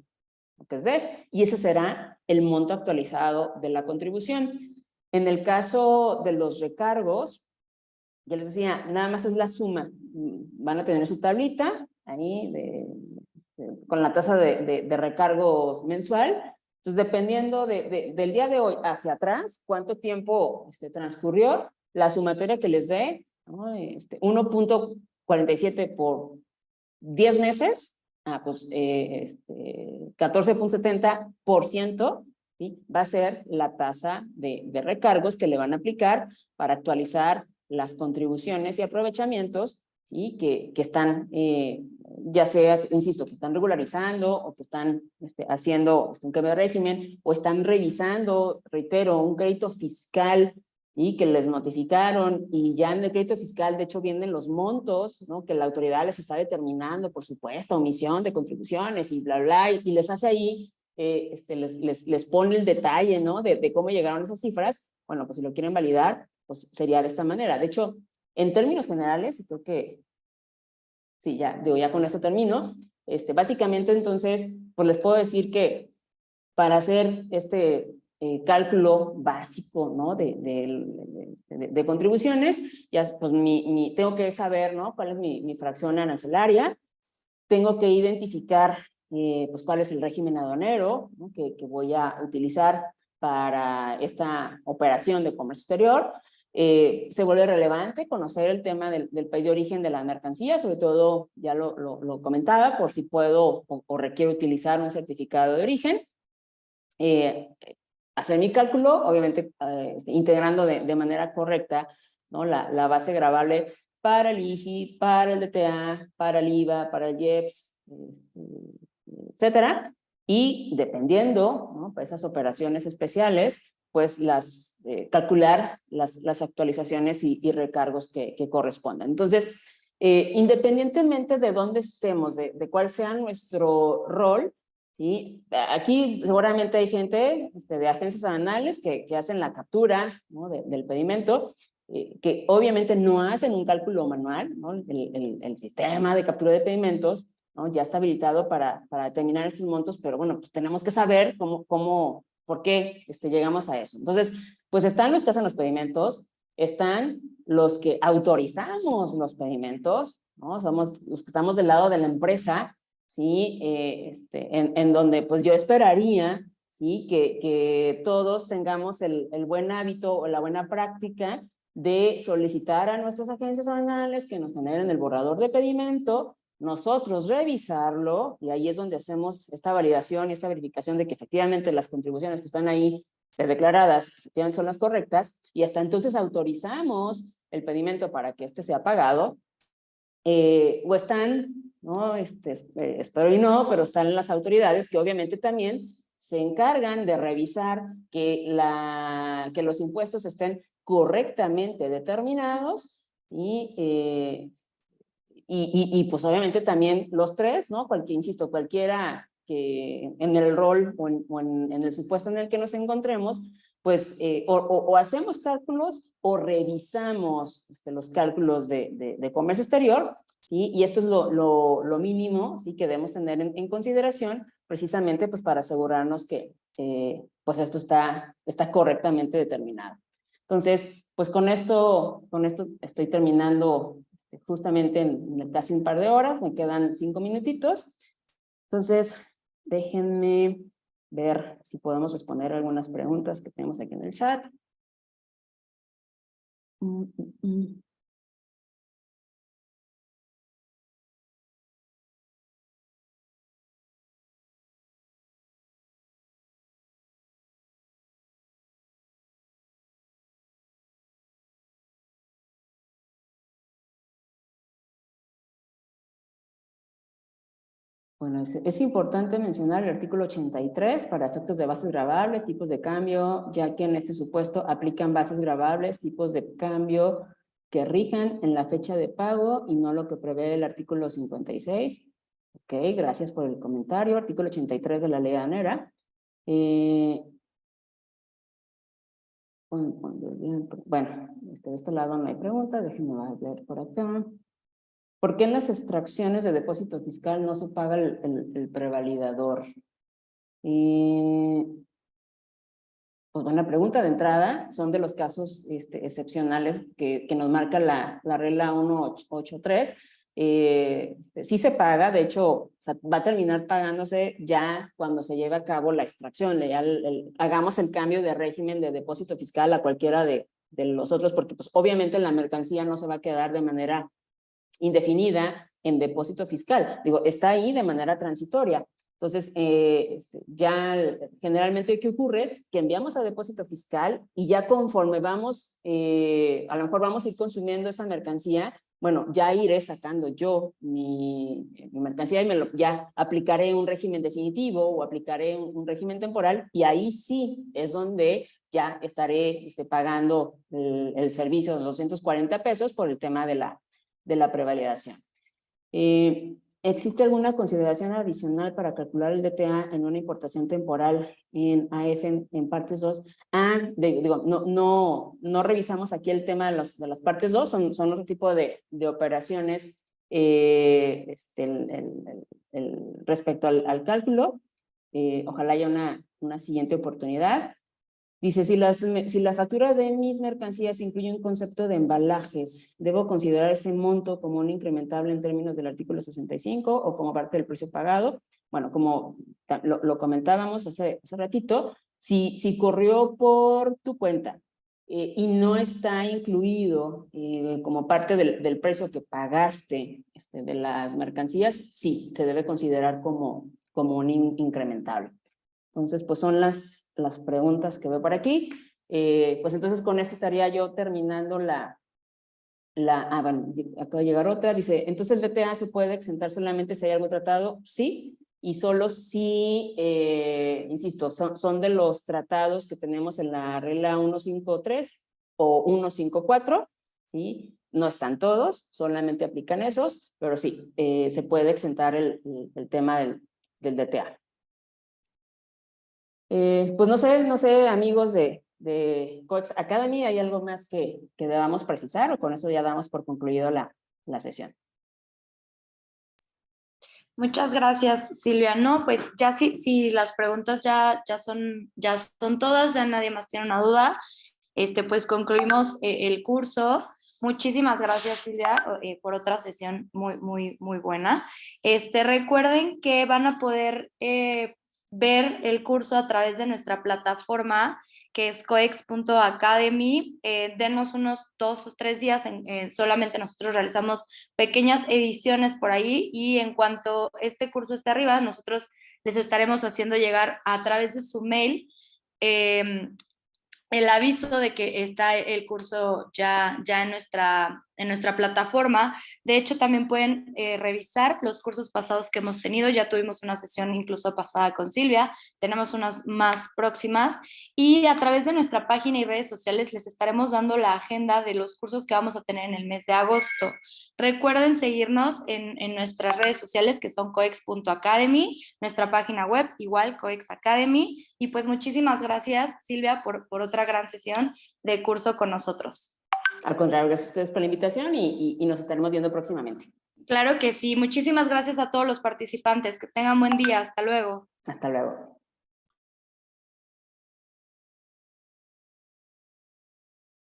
lo que es y ese será el monto actualizado de la contribución. En el caso de los recargos, ya les decía, nada más es la suma. Van a tener su tablita ahí con la tasa de recargos mensual. Entonces, dependiendo del día de hoy hacia atrás, cuánto tiempo transcurrió, la sumatoria que les dé, ¿no? 1.47 por 10 meses, pues 14.70%, ¿sí? Va a ser la tasa de recargos que le van a aplicar para actualizar las contribuciones y aprovechamientos, ¿sí? que están, ya sea, insisto, que están regularizando o que están haciendo un cambio de régimen o están revisando, reitero, un crédito fiscal, ¿sí? Que les notificaron y ya en el crédito fiscal, de hecho, vienen los montos, ¿no? Que la autoridad les está determinando, por supuesto, omisión de contribuciones y bla, bla, y les hace ahí, les pone el detalle, ¿no? De cómo llegaron esas cifras. Bueno, pues si lo quieren validar, pues sería de esta manera. De hecho, en términos generales, creo que, sí, ya con esto termino. Básicamente, entonces, pues les puedo decir que para hacer cálculo básico, ¿no? de contribuciones, ya pues tengo que saber, ¿no? Cuál es mi fracción arancelaria, tengo que identificar pues cuál es el régimen aduanero, ¿no? que voy a utilizar para esta operación de comercio exterior. Se vuelve relevante conocer el tema del país de origen de la mercancía, sobre todo, ya lo comentaba, por si puedo o requiero utilizar un certificado de origen. Hacer mi cálculo, obviamente integrando de manera correcta, ¿no? la base gravable para el IGI, para el DTA, para el IVA, para el IEPS, etcétera, y dependiendo, ¿no? Para esas operaciones especiales, pues calcular las actualizaciones y recargos que correspondan. Entonces, independientemente de dónde estemos, de cuál sea nuestro rol, ¿sí? Aquí seguramente hay gente de agencias aduanales que hacen la captura, ¿no? del pedimento, que obviamente no hacen un cálculo manual, ¿no? El sistema de captura de pedimentos, ¿no? Ya está habilitado para determinar estos montos, pero bueno, pues tenemos que saber por qué llegamos a eso. Entonces, pues están los que hacen los pedimentos, están los que autorizamos los pedimentos, ¿no? Somos los que estamos del lado de la empresa, ¿sí? En donde pues yo esperaría, ¿sí? Que todos tengamos el buen hábito o la buena práctica de solicitar a nuestras agencias aduanales que nos generen el borrador de pedimento, nosotros revisarlo, y ahí es donde hacemos esta validación y esta verificación de que efectivamente las contribuciones que están ahí declaradas efectivamente son las correctas, y hasta entonces autorizamos el pedimento para que este sea pagado, o están, ¿no? Espero y no, pero están las autoridades que obviamente también se encargan de revisar que los impuestos estén correctamente determinados y pues obviamente también los tres, ¿no? Insisto, cualquiera que en el rol o en el supuesto en el que nos encontremos, pues o hacemos cálculos o revisamos los cálculos de comercio exterior, ¿sí? Y esto es lo mínimo, ¿sí? Que debemos tener en consideración, precisamente pues para asegurarnos que pues esto está correctamente determinado. Entonces, pues con esto estoy terminando justamente en casi un par de horas, me quedan 5 minutitos. Entonces, déjenme ver si podemos responder algunas preguntas que tenemos aquí en el chat. Bueno, es importante mencionar el artículo 83 para efectos de bases gravables, tipos de cambio, ya que en este supuesto aplican bases gravables, tipos de cambio que rijan en la fecha de pago y no lo que prevé el artículo 56. Ok, gracias por el comentario. Artículo 83 de la ley aduanera. Bueno, de este lado no hay pregunta, déjenme ver por acá. ¿Por qué en las extracciones de depósito fiscal no se paga el prevalidador? Pues buena pregunta de entrada, son de los casos excepcionales que nos marca la regla 183. Sí se paga, de hecho, o sea, va a terminar pagándose ya cuando se lleve a cabo la extracción, ya hagamos el cambio de régimen de depósito fiscal a cualquiera de los otros, porque pues obviamente la mercancía no se va a quedar de manera indefinida en depósito fiscal. Digo, está ahí de manera transitoria. Entonces, ya generalmente, ¿qué ocurre? Que enviamos a depósito fiscal y ya conforme vamos, a lo mejor vamos a ir consumiendo esa mercancía, bueno, ya iré sacando yo mi mercancía y ya aplicaré un régimen definitivo o aplicaré un régimen temporal, y ahí sí es donde ya estaré pagando el servicio de los 240 pesos por el tema de la prevalidación. ¿Existe alguna consideración adicional para calcular el DTA en una importación temporal en AF en partes 2? Digo, no revisamos aquí el tema de las partes 2, son otro tipo de operaciones respecto al cálculo. Ojalá haya una siguiente oportunidad. Dice, si la factura de mis mercancías incluye un concepto de embalajes, ¿debo considerar ese monto como un incrementable en términos del artículo 65 o como parte del precio pagado? Bueno, como lo comentábamos hace ratito, si corrió por tu cuenta y no está incluido como parte del precio que pagaste de las mercancías, sí, se debe considerar como un incrementable. Entonces, pues son las preguntas que veo por aquí. Pues entonces con esto estaría yo terminando bueno, acaba de llegar otra, dice, entonces el DTA se puede exentar solamente si hay algo tratado. Sí, y solo si, insisto, son de los tratados que tenemos en la regla 153 o 154, ¿sí? No están todos, solamente aplican esos, pero sí, se puede exentar el tema del DTA. Pues no sé, amigos de Coex Academy, ¿hay algo más que debamos precisar o con eso ya damos por concluido la sesión? Muchas gracias, Silvia. No, pues ya si las preguntas ya son todas, ya nadie más tiene una duda. pues concluimos el curso. Muchísimas gracias, Silvia, por otra sesión muy buena. Recuerden que van a poder ver el curso a través de nuestra plataforma, que es coex.academy. Denos unos 2 o 3 días, solamente nosotros realizamos pequeñas ediciones por ahí, y en cuanto este curso esté arriba, nosotros les estaremos haciendo llegar a través de su mail el aviso de que está el curso ya en nuestra plataforma. De hecho, también pueden revisar los cursos pasados que hemos tenido. Ya tuvimos una sesión incluso pasada con Silvia, tenemos unas más próximas, y a través de nuestra página y redes sociales les estaremos dando la agenda de los cursos que vamos a tener en el mes de agosto. Recuerden seguirnos en nuestras redes sociales, que son coex.academy, nuestra página web igual, Coex Academy, y pues muchísimas gracias, Silvia, por otra gran sesión de curso con nosotros. Al contrario, gracias a ustedes por la invitación y nos estaremos viendo próximamente. Claro que sí. Muchísimas gracias a todos los participantes. Que tengan buen día. Hasta luego. Hasta luego.